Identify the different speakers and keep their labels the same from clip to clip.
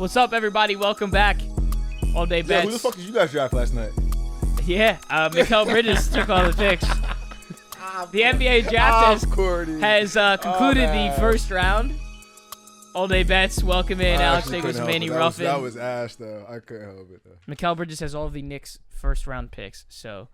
Speaker 1: What's up, everybody? Welcome back. All Day Bets.
Speaker 2: Yeah, who the fuck did you guys draft last night?
Speaker 1: Yeah, Mikal Bridges took all the picks. The NBA draft has concluded the first round. All Day Bets, welcome in Alex Nichols and Manny Ruffin.
Speaker 2: That was ass, though. I couldn't help it, though.
Speaker 1: Mikal Bridges has all of the Knicks' first-round picks, so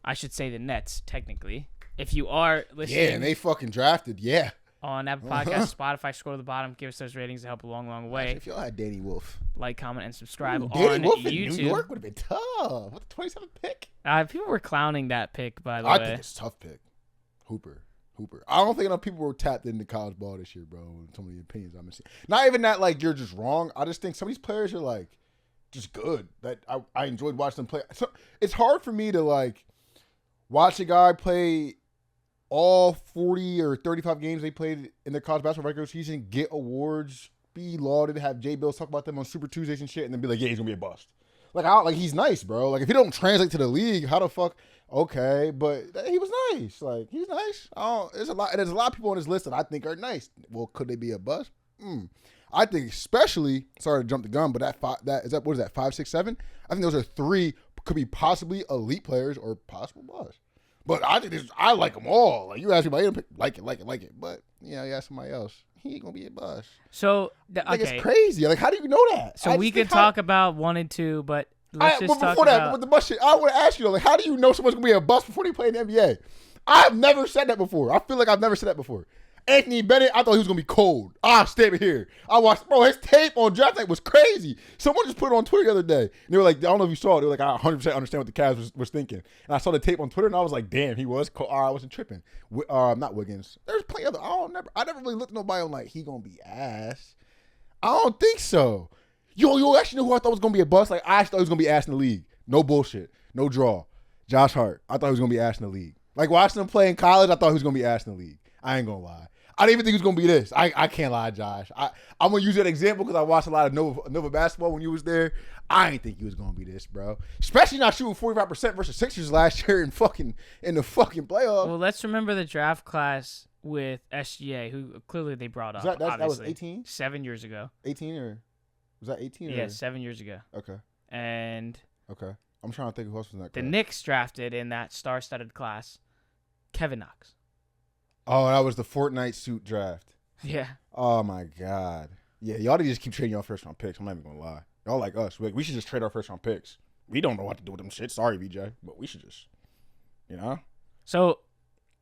Speaker 1: I should say the Nets, technically. If you are listening...
Speaker 2: Yeah, and they fucking drafted, yeah.
Speaker 1: On Apple Podcasts, Spotify, scroll to the bottom. Give us those ratings to help a long way.
Speaker 2: If y'all had Danny Wolf.
Speaker 1: Like, comment, and subscribe on
Speaker 2: Danny Wolf in
Speaker 1: YouTube.
Speaker 2: New York would have been tough. What, the 27th pick?
Speaker 1: People were clowning that pick, by the way.
Speaker 2: I think it's a tough pick. Hooper. I don't think enough people were tapped into college ball this year, bro. Some of the opinions I'm seeing. Not even that, like, you're just wrong. I just think some of these players are, like, just good. That I enjoyed watching them play. So, it's hard for me to, like, watch a guy play all 40 or 35 games they played in their college basketball regular season, get awards, be lauded, have Jay Bills talk about them on Super Tuesdays and shit, and then be like, yeah, he's going to be a bust. Like, he's nice, bro. Like, if he don't translate to the league, how the fuck? Okay, but he was nice. Like, he's nice. There's a lot of people on this list that I think are nice. Well, could they be a bust? I think especially, sorry to jump the gun, but what is that, 5, 6, 7? I think those are three, could be possibly elite players or possible busts. But I like them all. Like, you ask me about it, like it. But, you ask somebody else, he ain't going to be a bust.
Speaker 1: So, okay.
Speaker 2: It's crazy. Like, how do you know that?
Speaker 1: So we could talk about 1 and 2, but let's just talk about...
Speaker 2: With the bust shit, I want to ask you, like, how do you know someone's going to be a bust before they play in the NBA? I've never said that before. I feel like I've never said that before. Anthony Bennett, I thought he was going to be cold. Stay here. I watched, bro, his tape on draft night was crazy. Someone just put it on Twitter the other day. And they were like, I don't know if you saw it. They were like, I 100% understand what the Cavs was thinking. And I saw the tape on Twitter, and I was like, damn, he was cold. I wasn't tripping. Not Wiggins. There's plenty of other. I never really looked at nobody on like, he going to be ass. I don't think so. Yo, actually know who I thought was going to be a bust? Like, I actually thought he was going to be ass in the league. No bullshit. No draw. Josh Hart. I thought he was going to be ass in the league. Like, watching him play in college, I thought he was going to be ass in the league. I ain't going to lie. I didn't even think he was going to be this. I can't lie, Josh. I'm going to use that example because I watched a lot of Nova basketball when you was there. I didn't think he was going to be this, bro. Especially not shooting 45% versus Sixers last year in the fucking playoffs.
Speaker 1: Well, let's remember the draft class with SGA, who clearly they brought up.
Speaker 2: That was 18?
Speaker 1: 7 years ago.
Speaker 2: 18 or was that 18?
Speaker 1: Yeah, 7 years ago.
Speaker 2: Okay.
Speaker 1: Okay.
Speaker 2: I'm trying to think who else was in that class.
Speaker 1: The Knicks drafted in that star-studded class Kevin Knox.
Speaker 2: Oh, that was the Fortnite suit draft.
Speaker 1: Yeah.
Speaker 2: Oh, my God. Yeah, y'all need to just keep trading y'all first-round picks. I'm not even going to lie. Y'all like us. We should just trade our first-round picks. We don't know what to do with them shit. Sorry, VJ. But we should just,
Speaker 1: So,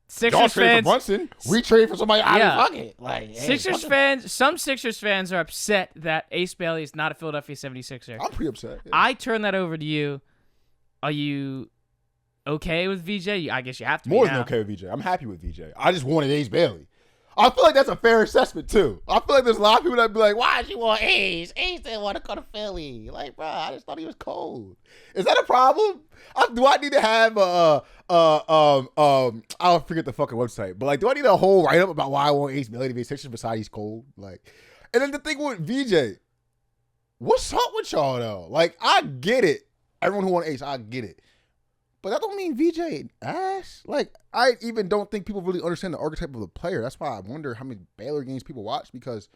Speaker 1: Sixers
Speaker 2: y'all trade
Speaker 1: fans.
Speaker 2: for Brunson. We trade for somebody.
Speaker 1: Yeah.
Speaker 2: Fuck it. Like,
Speaker 1: Sixers fans, some Sixers fans are upset that Ace Bailey is not a Philadelphia 76er.
Speaker 2: I'm pretty upset. Yeah.
Speaker 1: I turn that over to you. Are you okay with VJ? I guess you have to be
Speaker 2: More
Speaker 1: now.
Speaker 2: than okay with VJ. I'm happy with VJ. I just wanted Ace Bailey. I feel like that's a fair assessment, too. I feel like there's a lot of people that be like, why did you want Ace? Ace didn't want to go to Philly. Like, bro, I just thought he was cold. Is that a problem? Do I need to have I'll forget the fucking website, but like, do I need a whole write-up about why I want Ace Bailey to be a Sixers besides he's cold? Like, and then the thing with VJ, what's up with y'all, though? Like, I get it. Everyone who wants Ace, I get it. But that don't mean VJ ass. Like, I even don't think people really understand the archetype of the player. That's why I wonder how many Baylor games people watch because,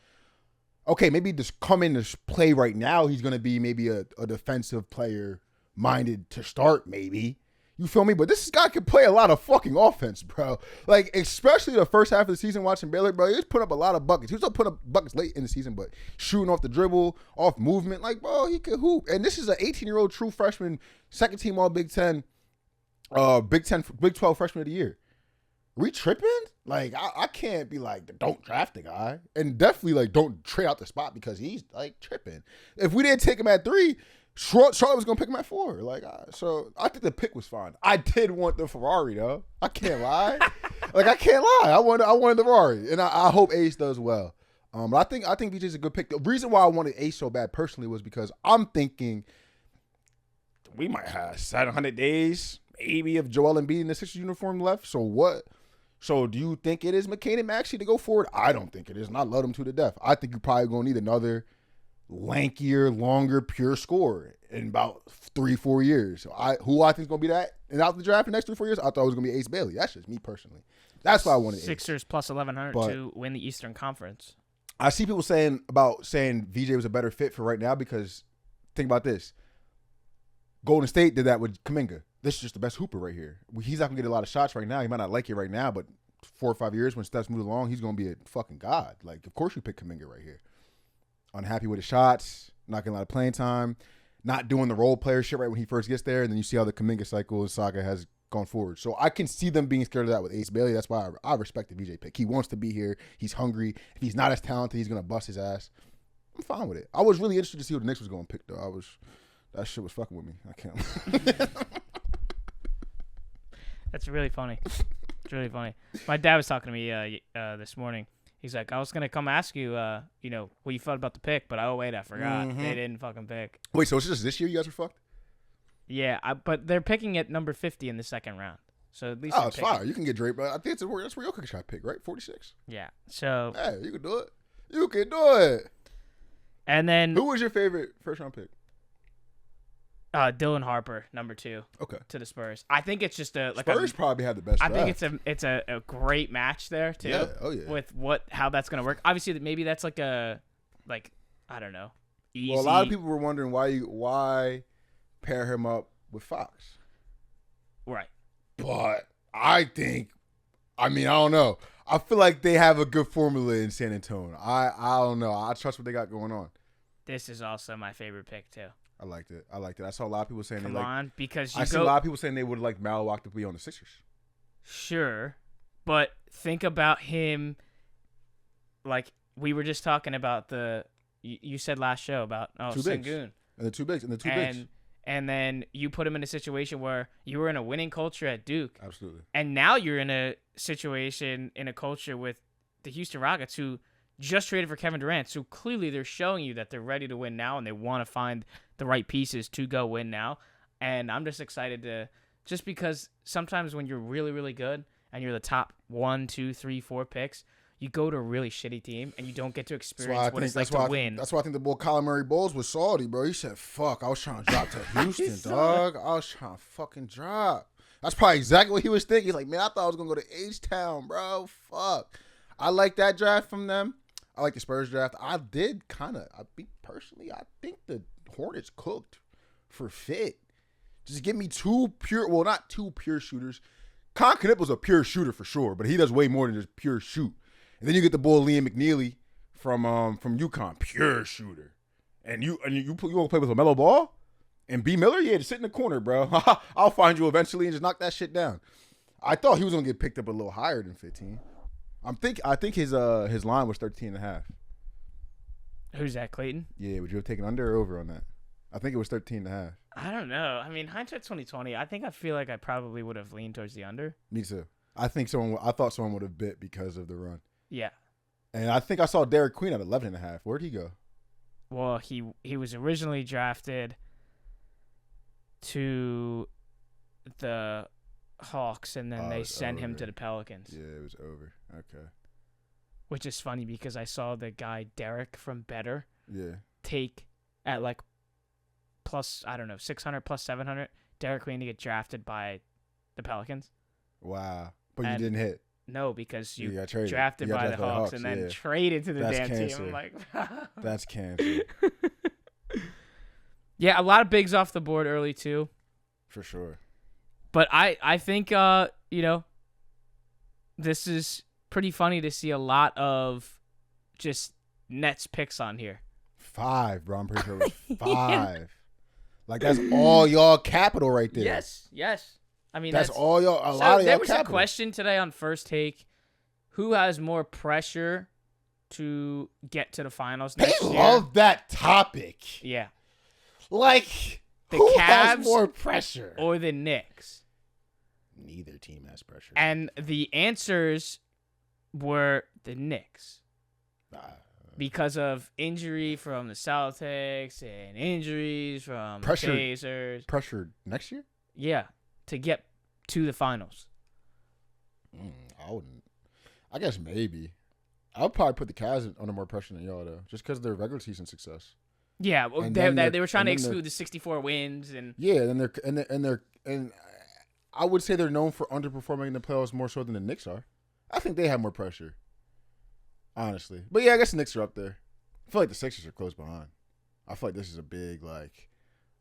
Speaker 2: okay, maybe just come in to play right now, he's going to be maybe a defensive player minded to start maybe. You feel me? But this guy can play a lot of fucking offense, bro. Like, especially the first half of the season watching Baylor, bro, he was putting up a lot of buckets. He was putting up buckets late in the season, but shooting off the dribble, off movement. Like, bro, he could hoop. And this is an 18-year-old true freshman, second team all Big 12 freshman of the year. We tripping? Like, I can't be like, don't draft the guy. And definitely, like, don't trade out the spot because he's, like, tripping. If we didn't take him at 3, Charlotte was going to pick him at 4. Like, so I think the pick was fine. I did want the Ferrari, though. I can't lie. I can't lie. I wanted the Ferrari. And I hope Ace does well. But I think VJ's a good pick. The reason why I wanted Ace so bad personally was because I'm thinking we might have 700 days maybe of Joel Embiid in the Sixers uniform left. So what? So do you think it is McCain and Maxey to go forward? I don't think it is, and I love them to the death. I think you're probably going to need another lankier, longer, pure scorer in about 3-4 years. So who I think is going to be that? And out the draft in the next 3-4 years, I thought it was going to be Ace Bailey. That's just me personally. That's why I wanted
Speaker 1: Sixers
Speaker 2: Ace.
Speaker 1: plus 1,100 to win the Eastern Conference.
Speaker 2: I see people saying VJ was a better fit for right now because think about this. Golden State did that with Kuminga. This is just the best hooper right here. He's not going to get a lot of shots right now. He might not like it right now, but 4 or 5 years when Steph's moved along, he's going to be a fucking god. Like, of course you pick Kuminga right here. Unhappy with his shots, not getting a lot of playing time, not doing the role player shit right when he first gets there, and then you see how the Kuminga cycle and saga has gone forward. So I can see them being scared of that with Ace Bailey. That's why I respect the VJ pick. He wants to be here. He's hungry. If he's not as talented, he's going to bust his ass. I'm fine with it. I was really interested to see what the Knicks was going to pick, though. That shit was fucking with me. I can't.
Speaker 1: That's really funny. It's really funny. My dad was talking to me this morning. He's like, I was going to come ask you, what you thought about the pick, but I forgot. Mm-hmm. They didn't fucking pick.
Speaker 2: Wait, so it's just this year you guys are fucked?
Speaker 1: Yeah, but they're picking at number 50 in the second round. So at least
Speaker 2: it's fire. You can get Drake, but I think that's where Jokic shot pick, right? 46.
Speaker 1: Yeah. So
Speaker 2: hey, you can do it. You can do it.
Speaker 1: And then
Speaker 2: who was your favorite first round pick?
Speaker 1: Dylan Harper, number 2.
Speaker 2: Okay.
Speaker 1: To the Spurs. I think it's just
Speaker 2: Spurs probably had the best draft.
Speaker 1: I think it's a great match there too.
Speaker 2: Yeah. Oh yeah.
Speaker 1: With how that's gonna work. Obviously, maybe that's I don't know. Easy.
Speaker 2: Well, a lot of people were wondering why pair him up with Fox.
Speaker 1: Right.
Speaker 2: But I don't know. I feel like they have a good formula in San Antonio. I don't know. I trust what they got going on.
Speaker 1: This is also my favorite pick too.
Speaker 2: I liked it. I saw a lot of people saying
Speaker 1: because
Speaker 2: I see a lot of people saying they would like Malawak to be on the Sixers.
Speaker 1: Sure, but think about him. Like we were just talking about you said last show about Sengun
Speaker 2: and the two bigs.
Speaker 1: And then you put him in a situation where you were in a winning culture at Duke.
Speaker 2: Absolutely.
Speaker 1: And now you're in a situation in a culture with the Houston Rockets who just traded for Kevin Durant. So clearly they're showing you that they're ready to win now and they want to find the right pieces to go win now. And I'm just excited just because sometimes when you're really, really good and you're the top 1, 2, 3, 4 picks, you go to a really shitty team and you don't get to experience what it's like to win.
Speaker 2: That's why I think the boy Kyler Murray Bowles was salty, bro. He said, fuck, I was trying to drop to Houston, dog. I was trying to fucking drop. That's probably exactly what he was thinking. He's like, man, I thought I was going to go to H-Town, bro. Fuck. I like that draft from them. I like the Spurs draft. I think the Hornets cooked for fit. Just give me not two pure shooters. Con Knipp was a pure shooter for sure, but he does way more than just pure shoot. And then you get the boy Liam McNeely from UConn, pure shooter. And you want to play with LaMelo Ball and B Miller? Yeah, just sit in the corner, bro. I'll find you eventually and just knock that shit down. I thought he was gonna get picked up a little higher than 15. I think his line was 13.5.
Speaker 1: Who's that, Clayton?
Speaker 2: Yeah, would you have taken under or over on that? I think it was 13.5.
Speaker 1: I don't know. I mean, hindsight 2020. I feel like I probably would have leaned towards the under.
Speaker 2: Me too. I thought someone would have bit because of the run.
Speaker 1: Yeah.
Speaker 2: And I think I saw Derek Queen at 11.5. Where'd he go?
Speaker 1: Well, he was originally drafted to the Hawks, and then they sent him to the Pelicans.
Speaker 2: Yeah, it was over. Okay.
Speaker 1: Which is funny because I saw the guy Derek from Better take at plus, I don't know, 600 plus 700, Derek Queen to get drafted by the Pelicans.
Speaker 2: Wow. But you didn't hit.
Speaker 1: No, because you got drafted by the Hawks and then traded to the damn team. I'm like,
Speaker 2: that's cancer.
Speaker 1: Yeah, a lot of bigs off the board early too.
Speaker 2: For sure.
Speaker 1: But I think this is pretty funny to see a lot of just Nets picks on here.
Speaker 2: 5, bro. I'm pretty sure it was 5. Like that's all y'all capital right there.
Speaker 1: Yes. I mean,
Speaker 2: that's all y'all. A lot of y'all capital.
Speaker 1: There was a question today on First Take: who has more pressure to get to the finals next year?
Speaker 2: They love that topic.
Speaker 1: Yeah.
Speaker 2: Like,
Speaker 1: the
Speaker 2: who
Speaker 1: Cavs
Speaker 2: has more pressure?
Speaker 1: Or the Knicks?
Speaker 2: Neither team has pressure.
Speaker 1: And the answers were the Knicks. Because of injury from the Celtics and injuries from the Pacers.
Speaker 2: Pressure next year?
Speaker 1: Yeah. To get to the finals.
Speaker 2: I wouldn't. I guess maybe. I would probably put the Cavs under more pressure than y'all, though, just because of their regular season success.
Speaker 1: Yeah, well, they were trying to exclude the 64 wins and
Speaker 2: and I would say they're known for underperforming in the playoffs more so than the Knicks are. I think they have more pressure. honestly. But yeah, I guess the Knicks are up there. I feel like the Sixers are close behind. I feel like this is a big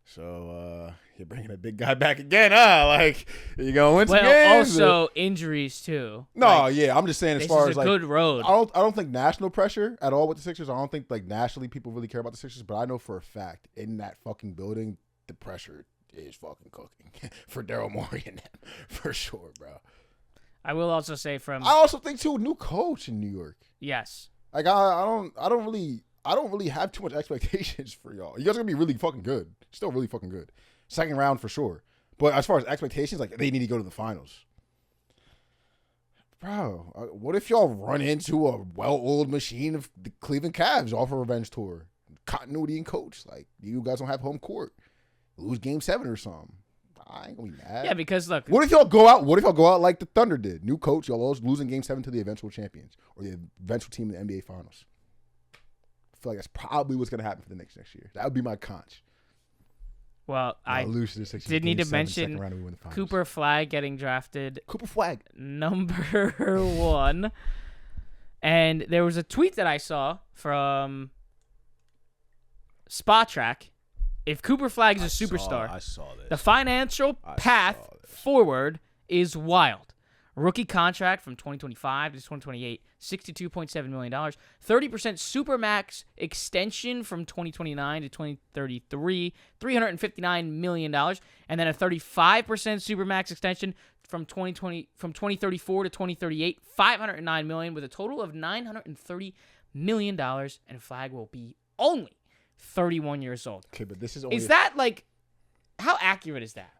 Speaker 2: So you're bringing a big guy back again, huh? Like you gonna win some games?
Speaker 1: Well, also injuries too.
Speaker 2: No, yeah, I'm just saying as far as
Speaker 1: like good road.
Speaker 2: I don't think national pressure at all with the Sixers. I don't think like nationally people really care about the Sixers, but I know for a fact in that fucking building the pressure is fucking cooking for Daryl Morey and them for sure, bro.
Speaker 1: I will also say
Speaker 2: I also think too, new coach in New York.
Speaker 1: Yes.
Speaker 2: Like I don't really have too much expectations for y'all. You guys are gonna be really fucking good. Still really fucking good. Second round for sure. But as far as expectations, like they need to go to the finals. Bro, what if y'all run into a well-oiled machine of the Cleveland Cavs off a revenge tour? Continuity in coach. Like, you guys don't have home court. Lose game 7 or something. I ain't gonna be mad.
Speaker 1: Yeah, because look.
Speaker 2: What if y'all go out like the Thunder did? New coach, y'all losing game 7 to the eventual champions or the eventual team in the NBA Finals. I feel like that's probably what's gonna happen for the Knicks next year. That would be my conch.
Speaker 1: Well, I did need to mention Cooper Flagg getting drafted.
Speaker 2: Cooper Flagg,
Speaker 1: number 1. And there was a tweet that I saw from Spot Track. If Cooper Flagg is a superstar,
Speaker 2: I saw this.
Speaker 1: The financial path forward is wild. Rookie contract from 2025 to 2028, $62.7 million. 30% Supermax extension from 2029 to 2033, $359 million. And then a 35% Supermax extension from 2034 to 2038, $509 million, with a total of $930 million. And Flagg will be only 31 years old.
Speaker 2: Okay, but this is only...
Speaker 1: How accurate is that?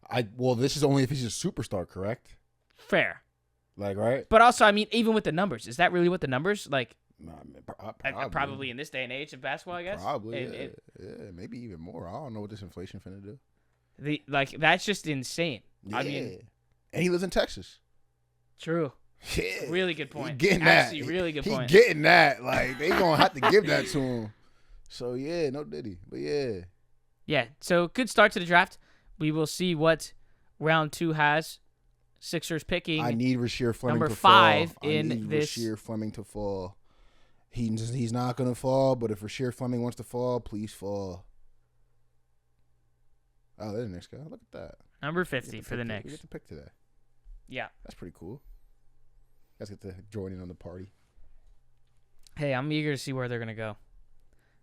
Speaker 2: This is only if he's a superstar, correct?
Speaker 1: Fair.
Speaker 2: Like, right?
Speaker 1: But also, I mean, even with the numbers, is that really what the numbers, like...
Speaker 2: Nah,
Speaker 1: probably in this day and age of basketball, I guess?
Speaker 2: Probably, yeah, maybe even more. I don't know what this inflation finna do.
Speaker 1: That's just insane.
Speaker 2: Yeah.
Speaker 1: I mean...
Speaker 2: And he lives in Texas.
Speaker 1: True.
Speaker 2: Yeah.
Speaker 1: Really good point.
Speaker 2: Getting
Speaker 1: Actually,
Speaker 2: that.
Speaker 1: Really good point.
Speaker 2: He getting that. Like, they gonna have to give that to him. So, yeah, no diddy. But, yeah.
Speaker 1: Yeah, so good start to the draft. We will see what round 2 has. Sixers picking.
Speaker 2: I need Rasheer Fleming
Speaker 1: number
Speaker 2: to fall.
Speaker 1: 5
Speaker 2: I
Speaker 1: in
Speaker 2: need
Speaker 1: this.
Speaker 2: Rasheer Fleming to fall. He's not gonna fall, but if Rasheer Fleming wants to fall, please fall. Oh, there's the next guy. Look at that.
Speaker 1: Number 50 for the Knicks.
Speaker 2: We get to pick today.
Speaker 1: Yeah.
Speaker 2: That's pretty cool. You guys get to join in on the party.
Speaker 1: Hey, I'm eager to see where they're gonna go.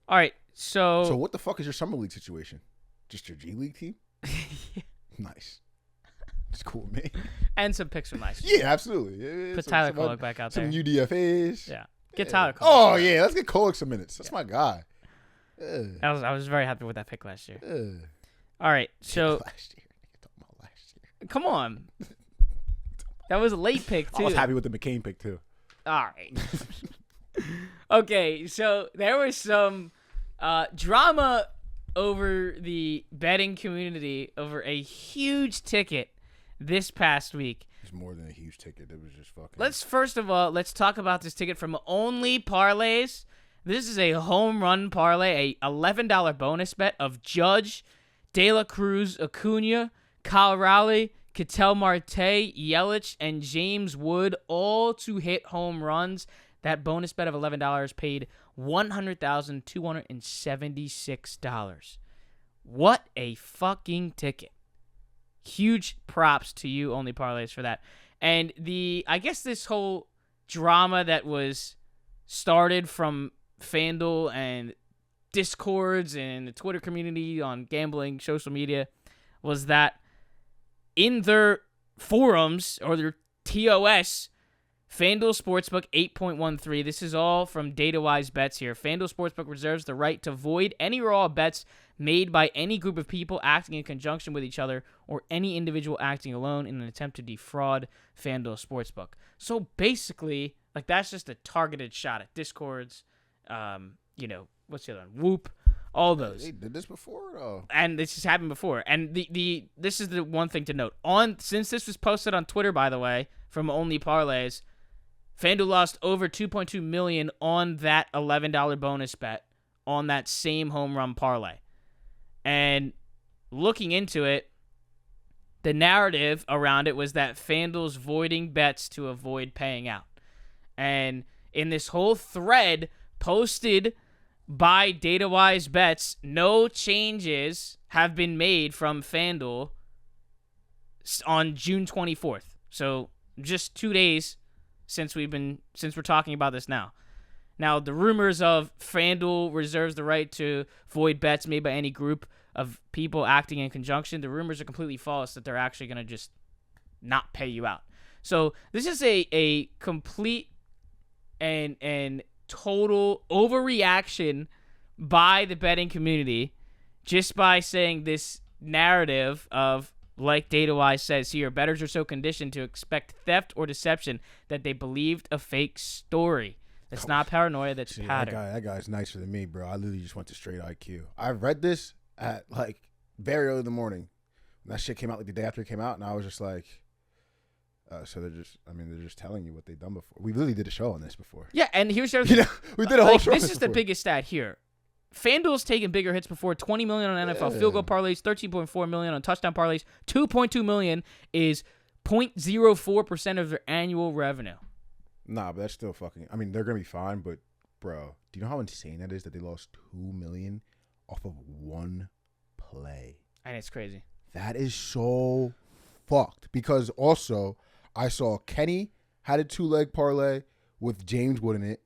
Speaker 1: All right, so
Speaker 2: what the fuck is your summer league situation? Just your G League team?
Speaker 1: Yeah.
Speaker 2: Nice. It's cool with me.
Speaker 1: And some picks from last year.
Speaker 2: Yeah, absolutely.
Speaker 1: Put Tyler Kolek back out there.
Speaker 2: Some UDFAs.
Speaker 1: Yeah. Get Tyler Kolek.
Speaker 2: Oh, yeah. Let's get Kolek some minutes. That's my guy.
Speaker 1: I was very happy with that pick last year.
Speaker 2: All
Speaker 1: right, so
Speaker 2: last year.
Speaker 1: Come on. That was a late pick, too.
Speaker 2: I was happy with the McCain pick, too.
Speaker 1: All right. Okay, so there was some drama over the betting community over a huge ticket this past week.
Speaker 2: It's more than a huge ticket. It was just fucking...
Speaker 1: Let's talk about this ticket from Only Parlays. This is a home run parlay, a $11 bonus bet of Judge, De La Cruz, Acuna, Kyle Rowley, Ketel Marte, Yelich, and James Wood, all to hit home runs. That bonus bet of $11 paid $100,276. What a fucking ticket. Huge props to you, Only Parlays, for that. And I guess this whole drama that was started from FanDuel and Discords and the Twitter community on gambling, social media, was that in their forums or their TOS, FanDuel Sportsbook 8.13. This is all from DataWise Bets here. FanDuel Sportsbook reserves the right to void any or all bets made by any group of people acting in conjunction with each other or any individual acting alone in an attempt to defraud FanDuel Sportsbook. So basically, like, that's just a targeted shot at Discords, what's the other one? Whoop, all those.
Speaker 2: They did this before, though.
Speaker 1: And this has happened before. And this is the one thing to note. Since this was posted on Twitter, by the way, from Only Parlays, FanDuel lost over $2.2 million on that $11 bonus bet on that same home run parlay. And looking into it, the narrative around it was that FanDuel's voiding bets to avoid paying out. And in this whole thread posted by DataWise Bets, no changes have been made from FanDuel on June 24th. So just 2 days since we're talking about this now. Now, the rumors of FanDuel reserves the right to void bets made by any group of people acting in conjunction, the rumors are completely false that they're actually going to just not pay you out. So this is a complete and total overreaction by the betting community just by saying this narrative of, like DataWise says here, bettors are so conditioned to expect theft or deception that they believed a fake story. It's not paranoia, that's pattern.
Speaker 2: That guy's nicer than me, bro. I literally just went to straight IQ. I read this at like very early in the morning. When that shit came out like the day after it came out, and I was just like, so they're just telling you what they've done before. We really did a show on this before.
Speaker 1: Yeah, and here's the other thing.
Speaker 2: We did a whole show.
Speaker 1: This is the biggest stat here. FanDuel's taken bigger hits before. 20 million on NFL field goal parlays, 13.4 million on touchdown parlays, 2.2 million is 0.04% of their annual revenue.
Speaker 2: Nah, but that's still fucking. I mean, they're gonna be fine, but bro, do you know how insane that is that they lost $2 million off of one play?
Speaker 1: And it's crazy.
Speaker 2: That is so fucked. Because also, I saw Kenny had a 2-leg parlay with James Wood in it.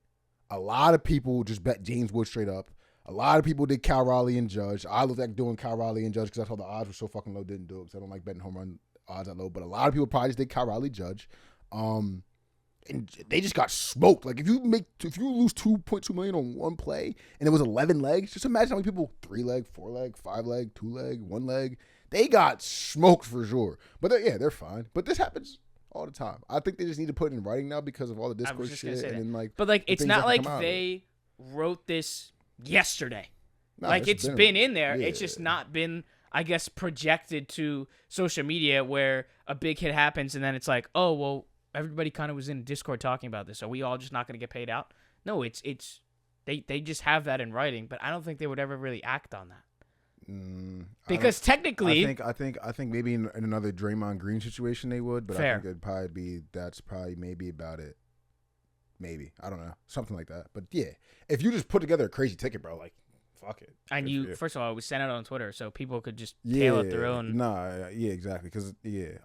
Speaker 2: A lot of people just bet James Wood straight up. A lot of people did Cal Raleigh and Judge. I looked at doing Cal Raleigh and Judge because I thought the odds were so fucking low. Didn't do it because I don't like betting home run odds that low. But a lot of people probably just did Cal Raleigh Judge. And they just got smoked. Like if you lose 2.2 million on one play and it was 11 legs, just imagine how many people 3-leg, 4-leg, 5-leg, 2-leg, 1-leg. They got smoked for sure. But they're fine. But this happens all the time. I think they just need to put it in writing now because of all the Discord shit and then
Speaker 1: But it's not like they wrote this yesterday. No, like it's been in there. Yeah. It's just not been, I guess, projected to social media where a big hit happens and then it's like, oh well, everybody kind of was in Discord talking about this. Are we all just not going to get paid out? No, they just have that in writing, but I don't think they would ever really act on that. Because technically,
Speaker 2: I think maybe in another Draymond Green situation they would, but
Speaker 1: fair.
Speaker 2: I think that's probably maybe about it. Maybe, I don't know, something like that. But yeah, if you just put together a crazy ticket, bro, like fuck it.
Speaker 1: And first of all, it was sent out on Twitter, so people could just tailor their own.
Speaker 2: Nah, yeah, exactly. Because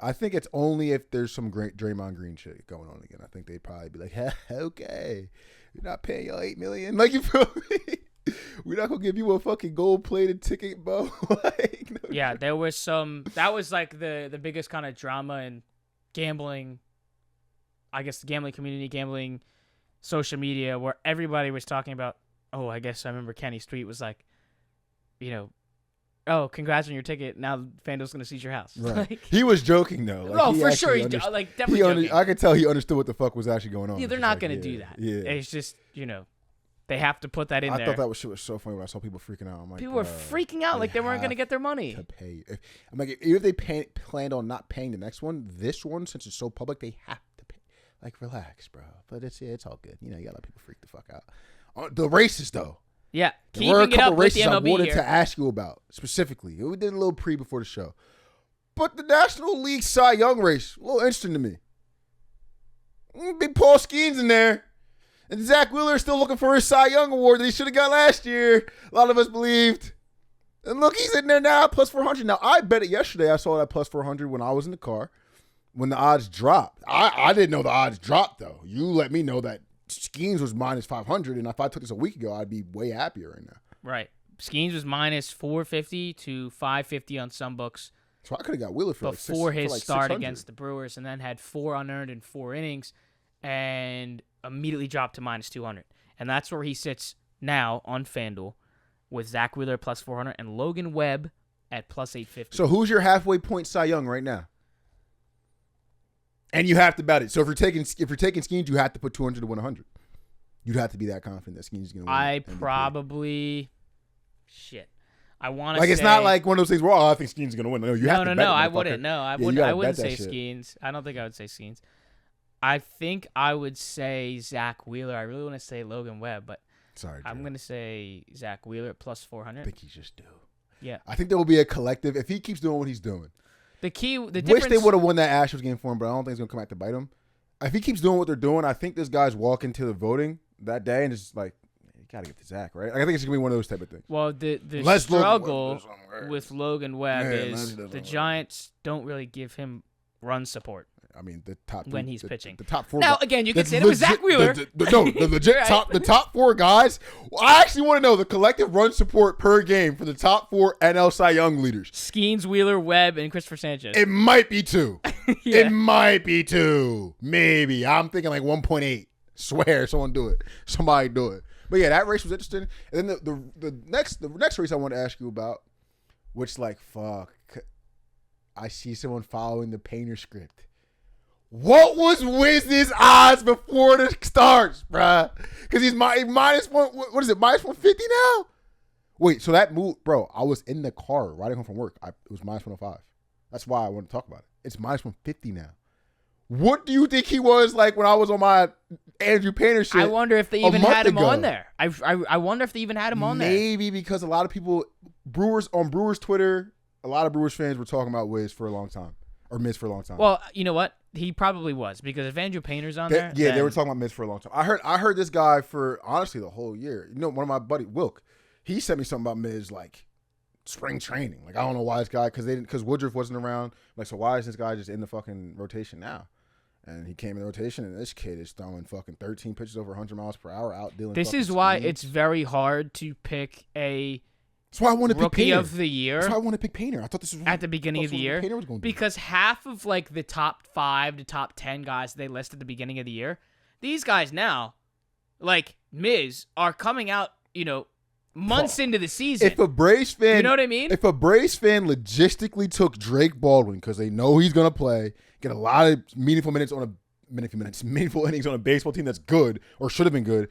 Speaker 2: I think it's only if there's some great Draymond Green shit going on again. I think they'd probably be like, hey, okay, we're not paying y'all $8 million. Like, you feel me? We're not gonna give you a fucking gold-plated ticket, bro. Like, no.
Speaker 1: Yeah, there was some. That was like the biggest kind of drama in gambling. I guess the gambling community, gambling social media, where everybody was talking about. Oh, I guess I remember Kenny's tweet was like, oh, congrats on your ticket. Now FanDuel's gonna seize your house.
Speaker 2: Right.
Speaker 1: Like,
Speaker 2: he was joking though.
Speaker 1: Like, for sure, he's definitely joking.
Speaker 2: I could tell he understood what the fuck was actually going on.
Speaker 1: Yeah, they're not gonna do that. Yeah, it's just they have to put that in there.
Speaker 2: I thought that shit was so funny when I saw people freaking out. I'm like,
Speaker 1: people were freaking out like they weren't going to get their money.
Speaker 2: To pay. I'm like, even if they planned on not paying the next one, this one, since it's so public, they have to pay. Like, relax, bro. But it's all good. You gotta let people freak the fuck out. The races, though.
Speaker 1: Yeah,
Speaker 2: there were a couple races I wanted to ask you about specifically. We did a little pre before the show, but the National League Cy Young race, a little interesting to me. Big Paul Skeens in there. And Zach Wheeler is still looking for his Cy Young award that he should have got last year. A lot of us believed. And look, he's in there now, plus 400. Now, I bet it yesterday. I saw that plus 400 when I was in the car, when the odds dropped. I didn't know the odds dropped, though. You let me know that Skeens was minus 500, and if I took this a week ago, I'd be way happier right now.
Speaker 1: Right. Skeens was minus 450 to 550 on some books.
Speaker 2: So I could have got Wheeler for
Speaker 1: before his start against the Brewers, and then had 4 unearned in 4 innings, and immediately dropped to minus 200. And that's where he sits now on FanDuel with Zach Wheeler plus 400 and Logan Webb at plus 850.
Speaker 2: So who's your halfway point Cy Young right now? And you have to bet it. So if you're taking Skeens, you have to put 200 to win 100. You'd have to be that confident that Skeens is going to win.
Speaker 1: I probably I want to
Speaker 2: say, it's not like one of those things where I think Skeens is going to win. No, you have to bet it,
Speaker 1: I wouldn't. No, I wouldn't say Skeens. I don't think I would say Skeens. I think I would say Zach Wheeler. I really want to say Logan Webb, but
Speaker 2: sorry,
Speaker 1: I'm going to say Zach Wheeler at plus 400.
Speaker 2: I think he just do.
Speaker 1: Yeah.
Speaker 2: I think there will be a collective if he keeps doing what he's doing.
Speaker 1: The difference.
Speaker 2: Wish they would have won that Astros game for him, but I don't think it's going to come back to bite him. if he keeps doing what they're doing, I think this guy's walking to the voting that day and just like, you gotta get to Zach, right? Like, I think it's gonna be one of those type of things.
Speaker 1: Well, the struggle with Logan Webb is the Giants don't really give him run support.
Speaker 2: I mean, the top
Speaker 1: when he's pitching.
Speaker 2: The top 4.
Speaker 1: Now, again, you can say it was Zach Wheeler.
Speaker 2: The legit right. The top 4 guys. I actually want to know the collective run support per game for the top 4 NL Cy Young leaders.
Speaker 1: Skeens, Wheeler, Webb, and Christopher Sanchez.
Speaker 2: It might be 2. Yeah. It might be 2. Maybe. I'm thinking like 1.8. Swear, someone do it. Somebody do it. But yeah, that race was interesting. And then the next race I want to ask you about, which like fuck, I see someone following the Painter script. What was Wiz's odds before the starts, bruh? Because he's minus one. What is it? Minus 150 now? Wait, so that move, bro? I was in the car riding home from work. It was minus 105. That's why I want to talk about it. It's minus 150 now. What do you think he was like when I was on my Andrew Painter shit?
Speaker 1: I wonder if they even had him on there. I wonder if they even had him on there.
Speaker 2: Maybe because a lot of people, Brewers Twitter, a lot of Brewers fans were talking about Wiz for a long time. Or Miz for a long time.
Speaker 1: Well, you know what? He probably was, because if Andrew Painter's on there,
Speaker 2: yeah, they were talking about Miz for a long time. I heard this guy for honestly the whole year. You know, one of my buddy Wilk, he sent me something about Miz like spring training. Like, I don't know why this guy, because Woodruff wasn't around. Like, so why is this guy just in the fucking rotation now? And he came in the rotation, and this kid is throwing fucking 13 pitches over 100 miles per hour out dealing.
Speaker 1: This is why it's very hard to pick a.
Speaker 2: That's why I want to pick
Speaker 1: Rookie
Speaker 2: Painter.
Speaker 1: of the year.
Speaker 2: That's why I want to pick Painter. I thought this was
Speaker 1: at the beginning of the year, because half of like the top 5 to top 10 guys they list at the beginning of the year, these guys now, like Miz, are coming out, months into the season.
Speaker 2: If a Braves fan,
Speaker 1: you know what I mean?
Speaker 2: If a Braves fan logistically took Drake Baldwin because they know he's gonna play, get a lot of meaningful innings on a baseball team that's good or should have been good.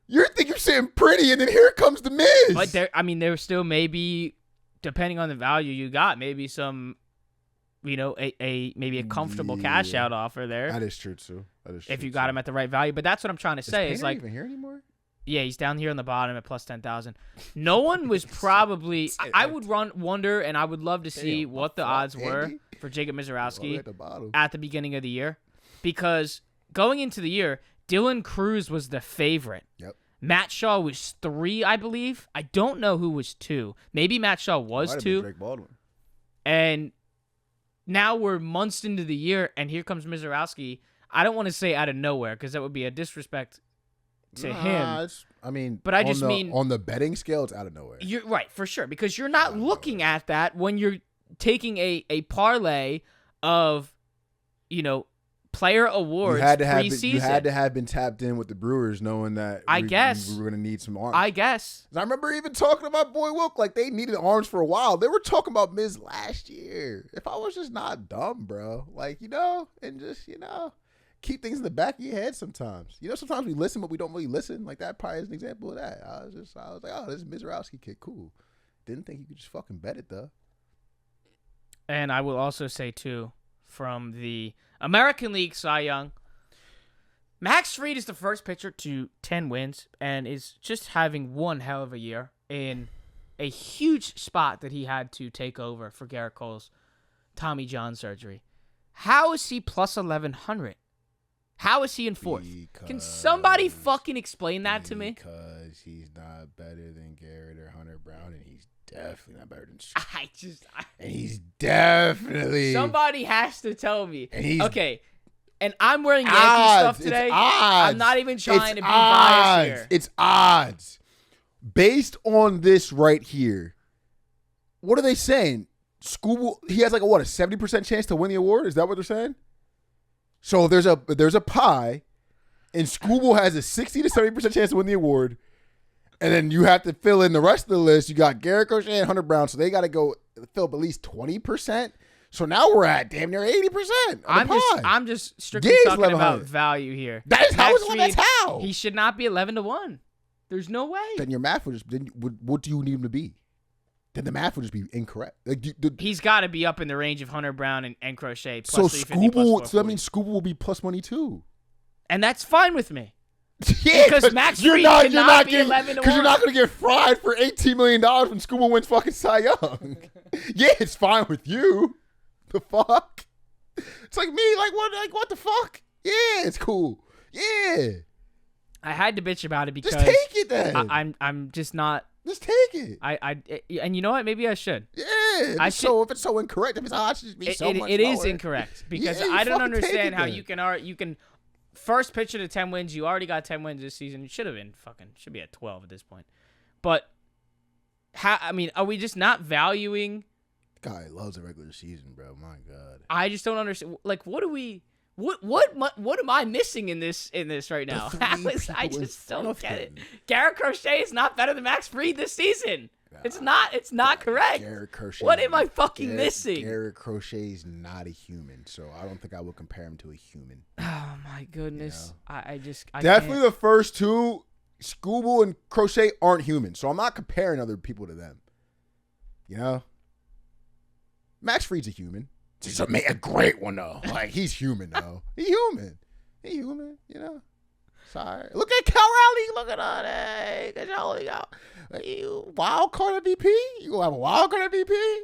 Speaker 2: You think you're sitting pretty, and then here comes the Miz.
Speaker 1: But there still may be, depending on the value you got, maybe some, maybe a comfortable cash out offer there.
Speaker 2: That is true too.
Speaker 1: If you got him at the right value. But that's what I'm trying to say.
Speaker 2: Is
Speaker 1: It's like,
Speaker 2: even here anymore?
Speaker 1: Yeah, he's down here on the bottom at plus 10,000. No one was probably. I would wonder, and I would love to see what the odds were for Jacob Mizorowski at the beginning of the year, because going into the year, Dylan Cruz was the favorite.
Speaker 2: Yep.
Speaker 1: Matt Shaw was 3, I believe. I don't know who was 2. Maybe Matt Shaw was 2.
Speaker 2: Drake Baldwin.
Speaker 1: And now we're months into the year, and here comes Mizorowski. I don't want to say out of nowhere, because that would be a disrespect to him.
Speaker 2: But I just mean on the betting scale, it's out of nowhere.
Speaker 1: You're right, for sure, because you're not looking at that when you're taking a parlay of, player awards preseason.
Speaker 2: You had to have been tapped in with the Brewers, knowing that we were going to need some arms.
Speaker 1: I guess.
Speaker 2: I remember even talking to my boy Wilk, like they needed arms for a while. They were talking about Miz last year. If I was just not dumb, bro, and just keep things in the back of your head sometimes. Sometimes we listen, but we don't really listen. Like, that probably is an example of that. I was like, oh, this is Mizorowski kid, cool. Didn't think you could just fucking bet it though.
Speaker 1: And I will also say too, from the American League Cy Young, Max Fried is the first pitcher to 10 wins and is just having one hell of a year in a huge spot that he had to take over for Garrett Cole's Tommy John surgery. How is he plus 1,100? How is he in 4th? Can somebody fucking explain that to me?
Speaker 2: Because he's not better than Garrett or Hunter Brown, and he's definitely not better than and he's definitely...
Speaker 1: Somebody has to tell me. Okay, and I'm wearing Yankee stuff today. I'm not even trying to be biased here.
Speaker 2: It's odds. Based on this right here, what are they saying? Scooble, he has a 70% chance to win the award? Is that what they're saying? So there's a pie, and Scooble has a 60 to 70% chance to win the award, and then you have to fill in the rest of the list. You got Garrett Crochet and Hunter Brown, so they got to go fill up at least 20%. So now we're at damn near 80%.
Speaker 1: I'm just strictly talking about value here.
Speaker 2: That's how.
Speaker 1: He should not be 11-1. There's no way.
Speaker 2: Then your math would just. What do you need him to be? Then the math would just be incorrect.
Speaker 1: He's got to be up in the range of Hunter Brown and Crochet.
Speaker 2: So Scooble, that means Scooble will be plus money too,
Speaker 1: and that's fine with me.
Speaker 2: Yeah,
Speaker 1: because Max Fried cannot be 11-1.
Speaker 2: Because you're not going to get fried for $18 million when Scooble wins fucking Cy Young. Yeah, it's fine with you. The fuck? It's like me. What the fuck? Yeah, it's cool. Yeah.
Speaker 1: I had to bitch about it because
Speaker 2: just take it then.
Speaker 1: I'm just not.
Speaker 2: Just take it.
Speaker 1: And you know what? Maybe I should.
Speaker 2: Yeah. If it's so incorrect, if it's it should be so much
Speaker 1: it
Speaker 2: lower.
Speaker 1: is incorrect because
Speaker 2: Yeah,
Speaker 1: I don't understand how
Speaker 2: then.
Speaker 1: you can first pitcher to 10 wins. You already got 10 wins this season. It should be at 12 at this point. But are we just not valuing?
Speaker 2: Guy loves the regular season, bro. My God.
Speaker 1: I just don't understand. Like, what am I missing in this right now? Alex, I just don't get it. Garrett Crochet is not better than Max Fried this season. It's not correct.
Speaker 2: Garrett Crochet.
Speaker 1: What am I fucking missing?
Speaker 2: Garrett Crochet is not a human, so I don't think I would compare him to a human.
Speaker 1: Oh my goodness. You know? I
Speaker 2: definitely
Speaker 1: can't.
Speaker 2: The first two, Scooble and Crochet, aren't human, so I'm not comparing other people to them. You know? Max Fried's a human. He's a great one though. Like, he's human though. He human, you know. Sorry. Look at Cal Rowley. Look at that. Hey, get your out. You wild card MVP? You gonna have a wild card MVP?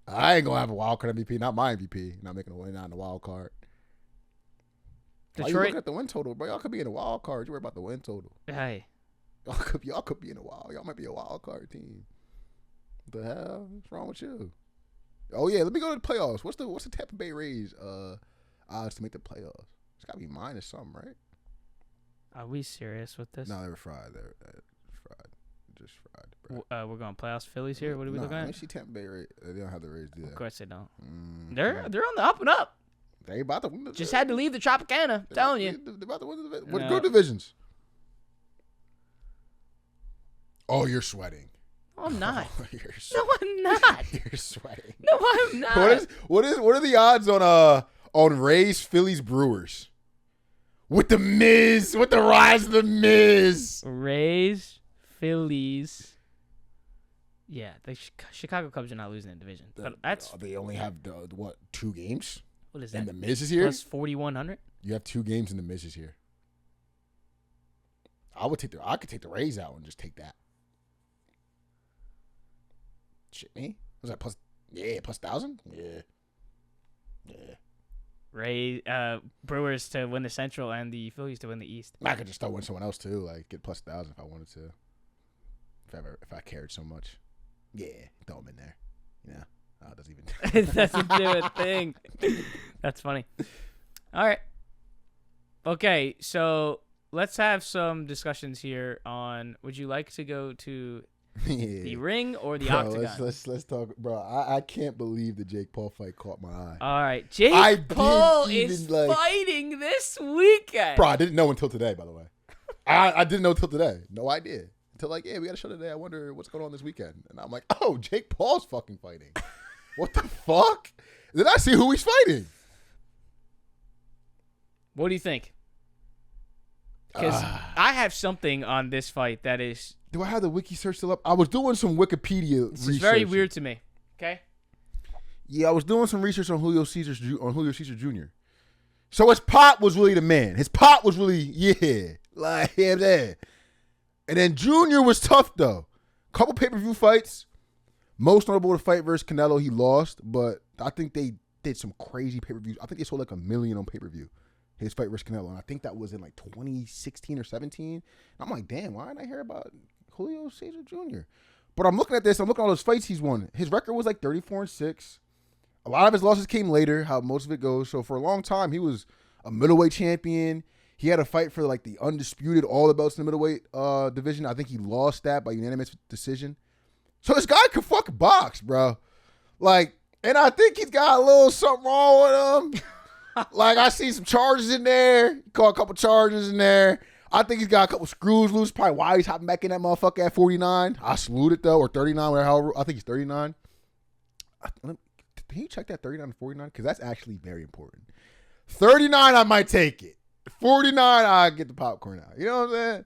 Speaker 2: I ain't gonna have a wild card MVP. Not my MVP. Not making a win on the wild card.
Speaker 1: Detroit.
Speaker 2: You looking at the win total, bro? Y'all could be in a wild card. You worry about the win total.
Speaker 1: Hey.
Speaker 2: Y'all could be in a wild. Y'all might be a wild card team. What the hell? What's wrong with you? Oh yeah, let me go to the playoffs. What's the Tampa Bay Rays odds to make the playoffs? It's gotta be minus something, right?
Speaker 1: Are we serious with this?
Speaker 2: No, they were fried. They're fried. Just fried. Bro.
Speaker 1: We're going playoffs Phillies here. What are we looking at?
Speaker 2: Let me see Tampa Bay Rays. They don't have the Rays, do they?
Speaker 1: Of course they don't. They're on the up and up.
Speaker 2: They about to win the
Speaker 1: Just had to leave the Tropicana. I'm telling you.
Speaker 2: They're about to win the division. What good divisions? Oh, you're sweating.
Speaker 1: No, I'm not.
Speaker 2: Oh,
Speaker 1: no, I'm not.
Speaker 2: You're sweating.
Speaker 1: No, I'm not.
Speaker 2: What are the odds on Rays, Phillies, Brewers? With the Miz, with the rise of the Miz.
Speaker 1: Rays, Phillies. Yeah, the Chicago Cubs are not losing the division. But
Speaker 2: They only have 2 games?
Speaker 1: What is that?
Speaker 2: And the Miz is here?
Speaker 1: Plus 4,100?
Speaker 2: You have 2 games and the Miz is here. I could take the Rays out and just take that. Shit, me? Was that plus 1,000? Yeah.
Speaker 1: Brewers to win the Central and the Phillies to win the East.
Speaker 2: I could just start winning someone else too, like get plus 1,000 if I wanted to. If I cared so much. Yeah, throw them in there. You know? Oh, it doesn't even
Speaker 1: It doesn't do a thing. That's funny. All right. Okay, so let's have some discussions here on would you like to go to the ring or the octagon?
Speaker 2: Let's talk, bro. I can't believe the Jake Paul fight caught my eye.
Speaker 1: All right, Jake Paul is fighting this weekend.
Speaker 2: Bro, I didn't know until today, by the way. I didn't know until today. No idea. Until we got a show today. I wonder what's going on this weekend. And I'm like, oh, Jake Paul's fucking fighting. What the fuck? Then I see who he's fighting.
Speaker 1: What do you think? Because I have something on this fight that is...
Speaker 2: Do I have the wiki search still up? I was doing some Wikipedia research.
Speaker 1: It's very weird to me. Okay?
Speaker 2: Yeah, I was doing some research on Julio Cesar Jr. So his pop was really the man. His pop was really, like him there. And then Jr. was tough, though. Couple pay-per-view fights. Most notable, the fight versus Canelo, he lost. But I think they did some crazy pay-per-views. I think they sold like 1 million on pay-per-view. His fight versus Canelo. And I think that was in like 2016 or 17. And I'm like, damn, why didn't I hear about Julio Cesar Jr.? But I'm looking at this. I'm looking at all those fights he's won. His record was like 34-6. A lot of his losses came later, how most of it goes. So for a long time, he was a middleweight champion. He had a fight for like the undisputed all the belts in the middleweight division. I think he lost that by unanimous decision. So this guy could fucking box, bro. Like, and I think he's got a little something wrong with him. Like, I see some charges in there. He caught a couple charges in there. I think he's got a couple screws loose. Probably why he's hopping back in that motherfucker at 49. I salute it, though, or 39, whatever. I think he's 39. Can you check that 39 to 49? Because that's actually very important. 39, I might take it. 49, I get the popcorn out. You know what I'm saying?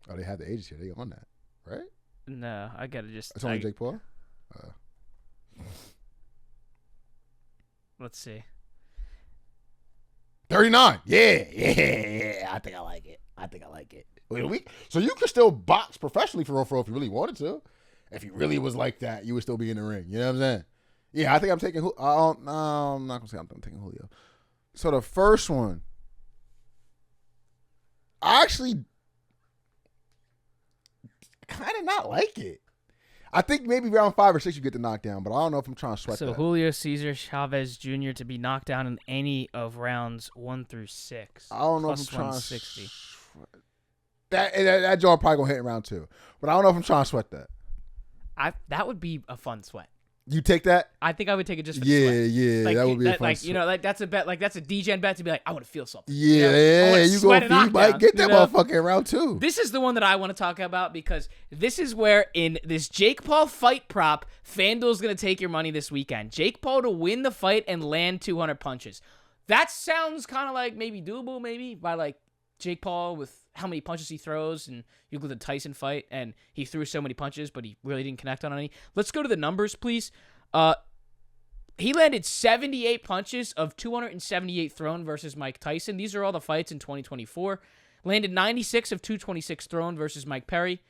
Speaker 2: Oh, they have the ages here. They on that, right?
Speaker 1: No, I gotta just.
Speaker 2: It's only Jake Paul?
Speaker 1: Let's see.
Speaker 2: 39. Yeah. I think I like it. Wait, so you could still box professionally for if you really wanted to. If you really was like that, you would still be in the ring. You know what I'm saying? Yeah, I think I'm taking. No, I'm not gonna say I'm taking Julio. So the first one, I actually kind of not like it. I think maybe round 5 or 6 you get the knockdown, but I don't know if I'm trying to sweat that.
Speaker 1: So Julio Cesar Chavez Jr. to be knocked down in any of rounds 1 through 6.
Speaker 2: I don't know
Speaker 1: plus
Speaker 2: if I'm trying
Speaker 1: 160.
Speaker 2: to sweat. That jaw probably gonna hit in round 2, but I don't know if I'm trying to sweat that.
Speaker 1: That would be a fun sweat.
Speaker 2: You take that?
Speaker 1: I think I would take it just for the sweat.
Speaker 2: Yeah,
Speaker 1: like,
Speaker 2: that would be a fun
Speaker 1: sweat. That's a bet. Like that's a DGen bet to be like, I want to feel something.
Speaker 2: Yeah, you go. You might get that motherfucker in round 2.
Speaker 1: This is the one that I want to talk about because this is where in this Jake Paul fight prop, FanDuel's gonna take your money this weekend. Jake Paul to win the fight and land 200 punches. That sounds kind of like maybe doable, maybe by like Jake Paul with how many punches he throws, and you look at the Tyson fight, and he threw so many punches, but he really didn't connect on any. Let's go to the numbers, please. He landed 78 punches of 278 thrown versus Mike Tyson. These are all the fights in 2024. Landed 96 of 226 thrown versus Mike Perry.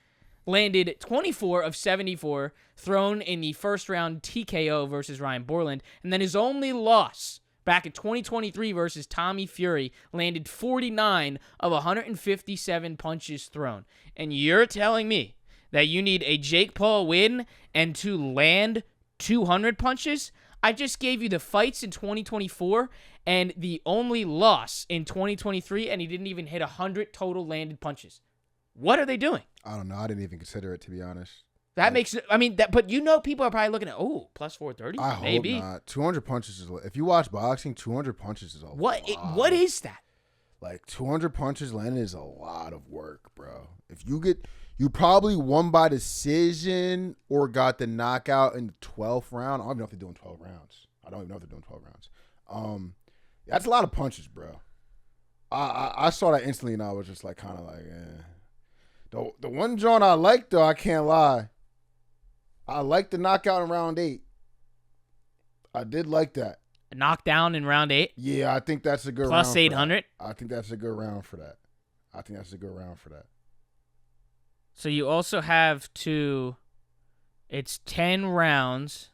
Speaker 1: Landed 24 of 74 thrown in the first round TKO versus Ryan Borland. And then his only loss back in 2023 versus Tommy Fury landed 49 of 157 punches thrown. And you're telling me that you need a Jake Paul win and to land 200 punches? I just gave you the fights in 2024 and the only loss in 2023, and he didn't even hit 100 total landed punches. What are they doing?
Speaker 2: I don't know. I didn't even consider it, to be honest.
Speaker 1: That makes it. I mean, but people are probably looking at plus 430.
Speaker 2: I
Speaker 1: maybe.
Speaker 2: hope not. 200 punches is. If you watch boxing, 200 punches is a lot.
Speaker 1: What is that?
Speaker 2: Like 200 punches landed is a lot of work, bro. If you probably won by decision or got the knockout in the 12th round. I don't even know if they're doing 12 rounds. That's a lot of punches, bro. I saw that instantly and I was just like, kind of like, eh. The one John I liked though, I can't lie. I like the knockout in round 8. I did like that.
Speaker 1: A knockdown in round 8?
Speaker 2: Yeah, I think that's a good
Speaker 1: plus
Speaker 2: round.
Speaker 1: Plus 800?
Speaker 2: I think that's a good round for that.
Speaker 1: So you also have it's 10 rounds.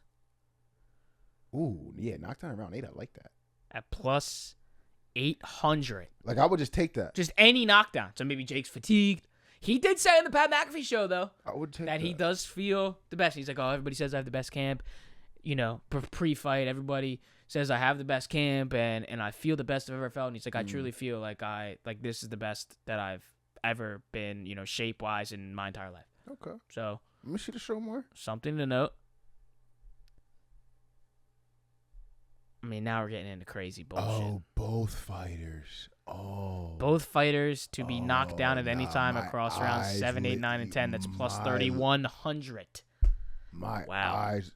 Speaker 2: Ooh, yeah, knockdown in round 8. I like that.
Speaker 1: At plus 800.
Speaker 2: Like, I would just take that.
Speaker 1: Just any knockdown. So maybe Jake's fatigued. He did say on the Pat McAfee show, though,
Speaker 2: I would take that
Speaker 1: he does feel the best. He's like, everybody says I have the best camp. You know, pre-fight, everybody says I have the best camp and I feel the best I've ever felt. And he's like, I truly feel like this is the best that I've ever been, shape-wise in my entire life.
Speaker 2: Okay.
Speaker 1: So
Speaker 2: let me see the show more.
Speaker 1: Something to note. I mean, now we're getting into crazy bullshit.
Speaker 2: Oh, both fighters.
Speaker 1: Both fighters to be knocked down at any time across rounds 7, 8, 9, and 10. That's plus 3,100.
Speaker 2: My eyes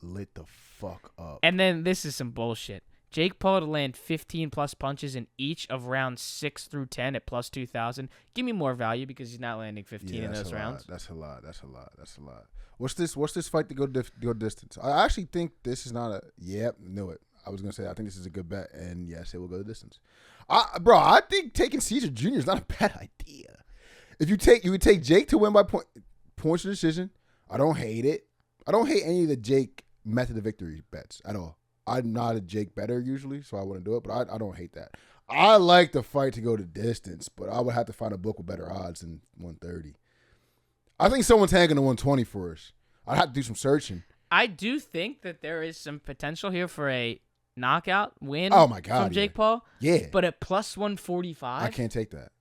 Speaker 2: lit the fuck up.
Speaker 1: And then this is some bullshit. Jake Paul to land 15 plus punches in each of rounds 6 through 10 at plus 2,000. Give me more value because he's not landing 15 in those rounds.
Speaker 2: That's a lot. What's this fight to go distance? I actually think this is not a. Yep, knew it. I was gonna say I think this is a good bet, and yes, it will go the distance. I think taking Cesar Jr. is not a bad idea. If you would take Jake to win by points of decision. I don't hate it. I don't hate any of the Jake method of victory bets at all. I'm not a Jake better usually, so I wouldn't do it, but I don't hate that. I like the fight to go the distance, but I would have to find a book with better odds than 130. I think someone's hanging to 120 for us. I'd have to do some searching.
Speaker 1: I do think that there is some potential here for a knockout win from Jake Paul.
Speaker 2: Yeah.
Speaker 1: But at plus 145.
Speaker 2: I can't take that.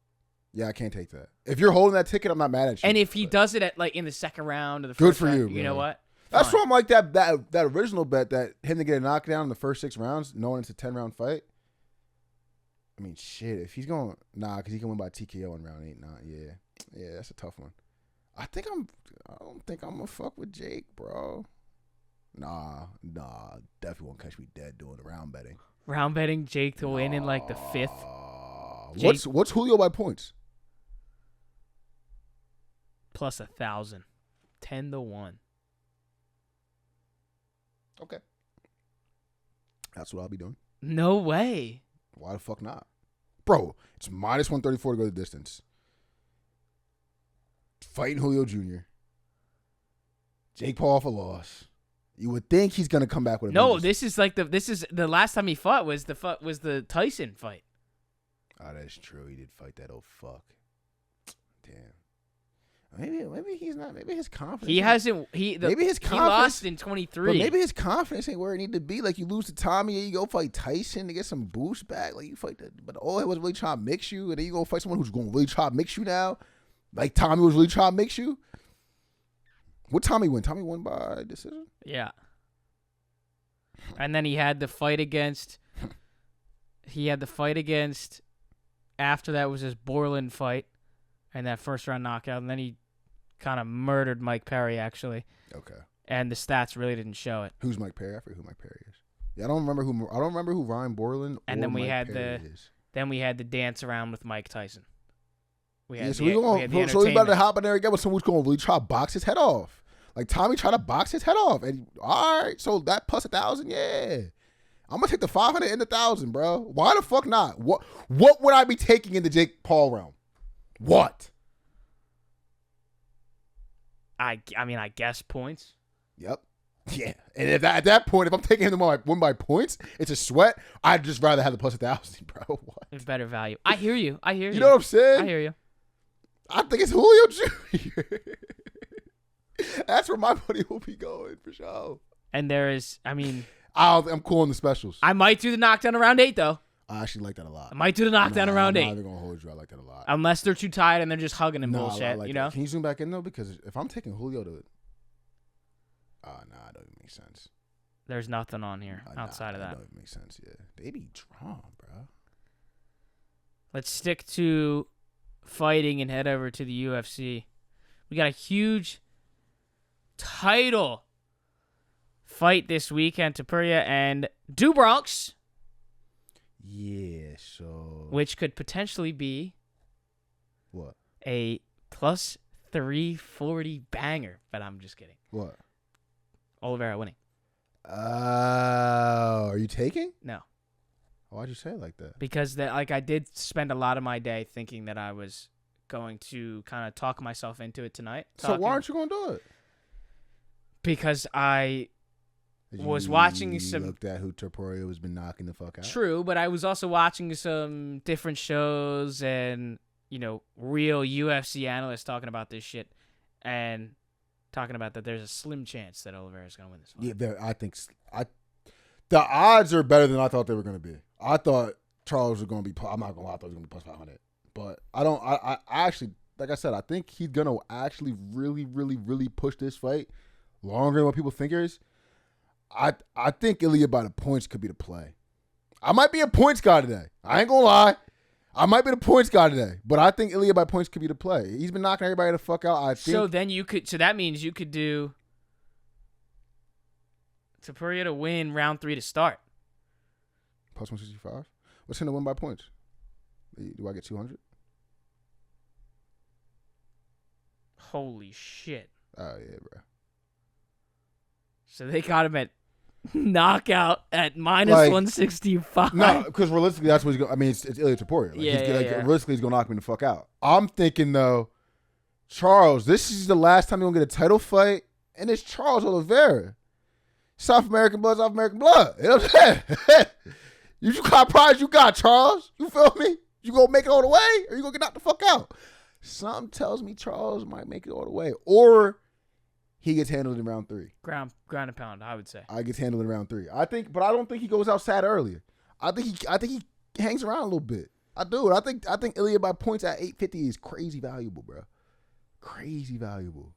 Speaker 2: Yeah, I can't take that. If you're holding that ticket, I'm not mad at you.
Speaker 1: And if he does it at in the second round or the first round,
Speaker 2: you,
Speaker 1: you know what?
Speaker 2: That's why I'm like that original bet that him to get a knockdown in the first 6 rounds, knowing it's a 10-round fight. I mean, shit, if he's going, because he can win by TKO in round 8. Yeah, that's a tough one. I don't think I'm gonna fuck with Jake, bro. Nah, definitely won't catch me dead doing the round betting.
Speaker 1: Round betting Jake to win in the 5th.
Speaker 2: What's Julio by points?
Speaker 1: Plus 1,000, 10-1.
Speaker 2: Okay, that's what I'll be doing.
Speaker 1: No way.
Speaker 2: Why the fuck not, bro? It's minus 134 to go the distance. Fighting Julio Jr. Jake Paul off a loss. You would think he's gonna come back with a
Speaker 1: No,
Speaker 2: vengeance.
Speaker 1: this is the last time he fought was the Tyson fight.
Speaker 2: Oh, that's true. He did fight that old fuck. Damn. Maybe he's not. Maybe his confidence.
Speaker 1: He hasn't.
Speaker 2: Maybe his confidence.
Speaker 1: He lost in 23.
Speaker 2: But maybe his confidence ain't where it need to be. Like you lose to Tommy, and you go fight Tyson to get some boost back. Like you fight that, but all it was really trying to mix you, and then you go fight someone who's going to really try to mix you now. Like Tommy was really trying to mix you. What Tommy win? Tommy won by decision.
Speaker 1: Yeah. And then he had the fight against. After that was his Borland fight, and that first round knockout, and then he kind of murdered Mike Perry actually.
Speaker 2: Okay.
Speaker 1: And the stats really didn't show it.
Speaker 2: Who's Mike Perry? I forget who Mike Perry is. Yeah, I don't remember who Ryan Borland.
Speaker 1: And then we
Speaker 2: Mike
Speaker 1: had
Speaker 2: Perry is.
Speaker 1: Then we had the dance around with Mike Tyson.
Speaker 2: So he's about to hop in there again with someone who's going to really try to box his head off. Like Tommy tried to box his head off, and all right, so that plus 1,000, yeah. I'm gonna take the 500 and the 1,000, bro. Why the fuck not? What would I be taking in the Jake Paul realm? What?
Speaker 1: I mean, I guess points.
Speaker 2: Yep. Yeah. And if at that point, if I'm taking him to win by points, it's a sweat. I'd just rather have the plus 1,000, bro. What?
Speaker 1: It's better value. I hear you.
Speaker 2: You know what I'm saying?
Speaker 1: I hear you.
Speaker 2: I think it's Julio Jr. That's where my money will be going for sure.
Speaker 1: And there is, I mean,
Speaker 2: I'm cool on the specials.
Speaker 1: I might do the knockdown around 8 though.
Speaker 2: I actually like that a lot.
Speaker 1: I might do the knockdown around 8.
Speaker 2: I'm not even gonna hold you. I like that a lot.
Speaker 1: Unless they're too tired and they're just hugging and bullshit,
Speaker 2: I like
Speaker 1: you
Speaker 2: that.
Speaker 1: know?
Speaker 2: Can you zoom back in though? Because if I'm taking Julio to, nah, it doesn't make sense.
Speaker 1: There's nothing on here outside of that.
Speaker 2: That doesn't make sense. Yeah, they be drawn, bro.
Speaker 1: Let's stick to fighting and head over to the UFC. We got a huge title fight this weekend, Topuria and Dubronx.
Speaker 2: Yeah, so
Speaker 1: which could potentially be
Speaker 2: what?
Speaker 1: A plus 340 banger, but I'm just kidding.
Speaker 2: What?
Speaker 1: Oliveira winning.
Speaker 2: Are you taking?
Speaker 1: No.
Speaker 2: Why'd you say it like that?
Speaker 1: Because I did spend a lot of my day thinking that I was going to kind of talk myself into it tonight.
Speaker 2: So why aren't you going to do it?
Speaker 1: Because I was watching some.
Speaker 2: Looked at who Topuria has been knocking the fuck out.
Speaker 1: True, but I was also watching some different shows and real UFC analysts talking about this shit and talking about that there's a slim chance that Oliveira is going to win this fight.
Speaker 2: Yeah, I think the odds are better than I thought they were going to be. I thought Charles was going to be. I'm not going to lie, I thought he was going to be plus 500, but I don't. I actually, like I said, I think he's going to actually really, really, really push this fight longer than what people think it is. I think Ilya by the points could be the play. I might be a points guy today. I ain't gonna lie. I might be the points guy today, but I think Ilya by points could be the play. He's been knocking everybody the fuck out. I think.
Speaker 1: So then so that means you could do Topuria to win round 3 to start.
Speaker 2: Plus 165. What's in the win by points? Do I get 200?
Speaker 1: Holy shit.
Speaker 2: Oh yeah, bro.
Speaker 1: So they got him at knockout at minus 165.
Speaker 2: No, because realistically, that's what he's going. I mean, it's Ilya Topuria. Realistically, he's gonna knock me the fuck out. I'm thinking though, Charles. This is the last time you're gonna get a title fight, and it's Charles Oliveira. South American blood, South American blood. You know what I'm saying? You got prize, you got Charles. You feel me? You gonna make it all the way, or you gonna get knocked the fuck out? Something tells me Charles might make it all the way, or he gets handled in round 3.
Speaker 1: Ground and pound, I would say.
Speaker 2: I gets handled in round 3. I don't think he goes outside earlier. I think he hangs around a little bit. I do. I think Ilya by points at 850 is crazy valuable, bro. Crazy valuable.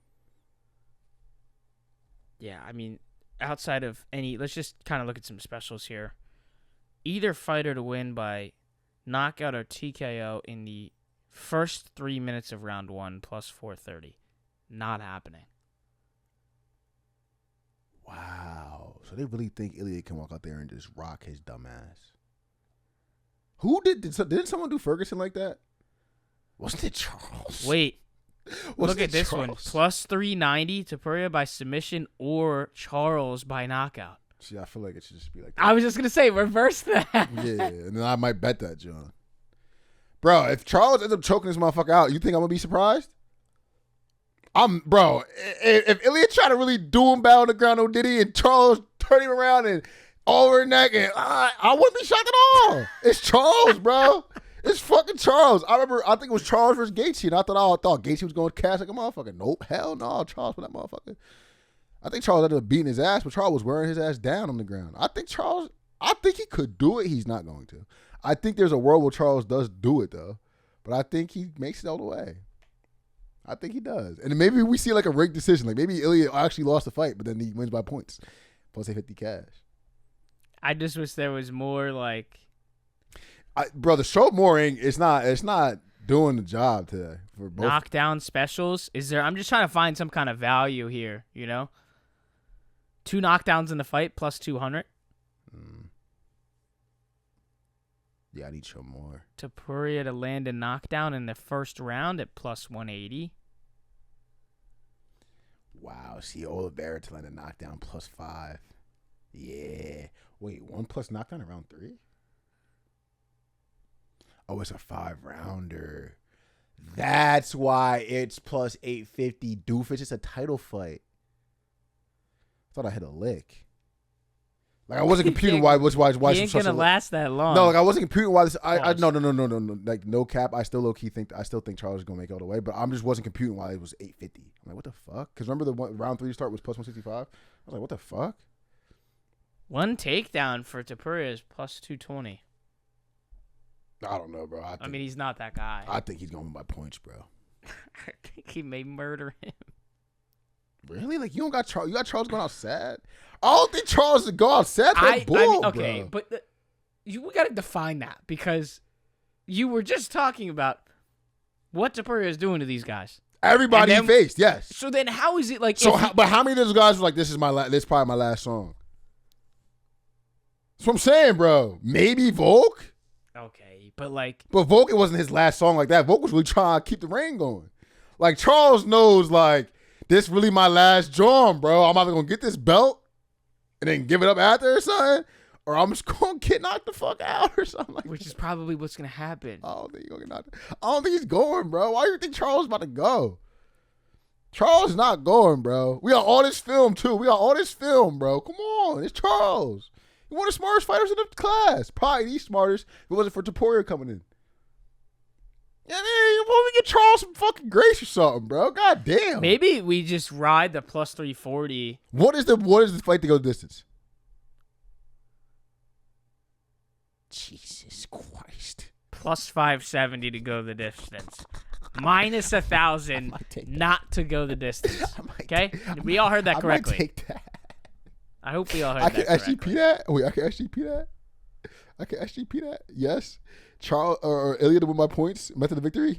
Speaker 1: Yeah, I mean, outside of let's just kind of look at some specials here. Either fighter to win by knockout or TKO in the first 3 minutes of round 1 plus 430. Not happening.
Speaker 2: Wow. So they really think Ilya can walk out there and just rock his dumb ass. Who didn't someone do Ferguson like that? Wasn't it Charles?
Speaker 1: Wait. Look at this one. Plus 390 Topuria by submission or Charles by knockout.
Speaker 2: See, I feel like it should just be like that.
Speaker 1: I was just going to say, reverse that.
Speaker 2: Yeah, and then I might bet that, John. Bro, if Charles ends up choking this motherfucker out, you think I'm going to be surprised? Bro, if Ilya tried to really do him bad on the ground, no Diddy, and Charles turn him around and over her neck, and I wouldn't be shocked at all. It's Charles, bro. It's fucking Charles. I think it was Charles versus Gaethje, and I thought Gaethje was going to cash like a motherfucker. Nope, hell no, Charles for that motherfucker. I think Charles ended up beating his ass, but Charles was wearing his ass down on the ground. I think he could do it. He's not going to. I think there's a world where Charles does do it, though. But I think he makes it all the way. I think he does. And maybe we see like a rigged decision. Like maybe Ilya actually lost the fight, but then he wins by points. Plus a 50 cash.
Speaker 1: I just wish there was more like...
Speaker 2: Brother, show mooring, it's not doing the job today. For both.
Speaker 1: Knockdown specials? I'm just trying to find some kind of value here, you know? 2 knockdowns in the fight plus 200.
Speaker 2: Yeah, I need to show more.
Speaker 1: Topuria to land a knockdown in the first round at plus 180.
Speaker 2: Wow, see Oliveira to land a knockdown plus 5. Yeah. Wait, 1 plus knockdown in round 3? Oh, it's a 5-rounder. That's why it's plus 850. Doofus, it's a title fight. I thought I hit a lick. Like I wasn't computing why.
Speaker 1: He ain't gonna last that long.
Speaker 2: No, like I wasn't computing why this. No. Like no cap. I still low key think Charles is gonna make it all the way, but I just wasn't computing why it was 850. I'm like, what the fuck? Because remember round 3 start was plus 165. I was like, what the fuck?
Speaker 1: 1 takedown for Topuria is plus 220.
Speaker 2: I don't know, bro.
Speaker 1: I mean, he's not that guy.
Speaker 2: I think he's going by points, bro.
Speaker 1: I think he may murder him.
Speaker 2: Really? Like you got Charles going out sad? I don't think Charles would go out sad. Okay, bro.
Speaker 1: But we got to define that because you were just talking about what Topuria is doing to these guys.
Speaker 2: Everybody he faced, yes.
Speaker 1: So then, how is it like?
Speaker 2: But how many of those guys were like, "This is probably my last song"? That's what I'm saying, bro. Maybe Volk.
Speaker 1: Okay, but like,
Speaker 2: Volk, it wasn't his last song like that. Volk was really trying to keep the reign going. Like Charles knows, like. This really my last John, bro. I'm either gonna get this belt and then give it up after or something, or I'm just gonna get knocked the fuck out or something like
Speaker 1: Which is probably what's gonna happen.
Speaker 2: I don't think he's gonna get knocked. I don't think he's going, bro. Why do you think Charles is about to go? Charles is not going, bro. We got all this film too. Bro. Come on, it's Charles. He's one of the smartest fighters in the class. Probably the smartest. If it wasn't for Topuria coming in. Yeah, man, why don't we get Charles some fucking grace or something, bro? God damn.
Speaker 1: Maybe we just ride the plus 340.
Speaker 2: What is the fight to go distance? Jesus Christ.
Speaker 1: Plus 570 to go the distance. Minus 1,000 not to go the distance. Okay? We all heard that correctly.
Speaker 2: I might take that.
Speaker 1: I hope we all heard that correctly.
Speaker 2: I can SGP that? Wait, I can SGP that? I can SGP that? Yes. Charles or Ilya to win by points. Method of victory.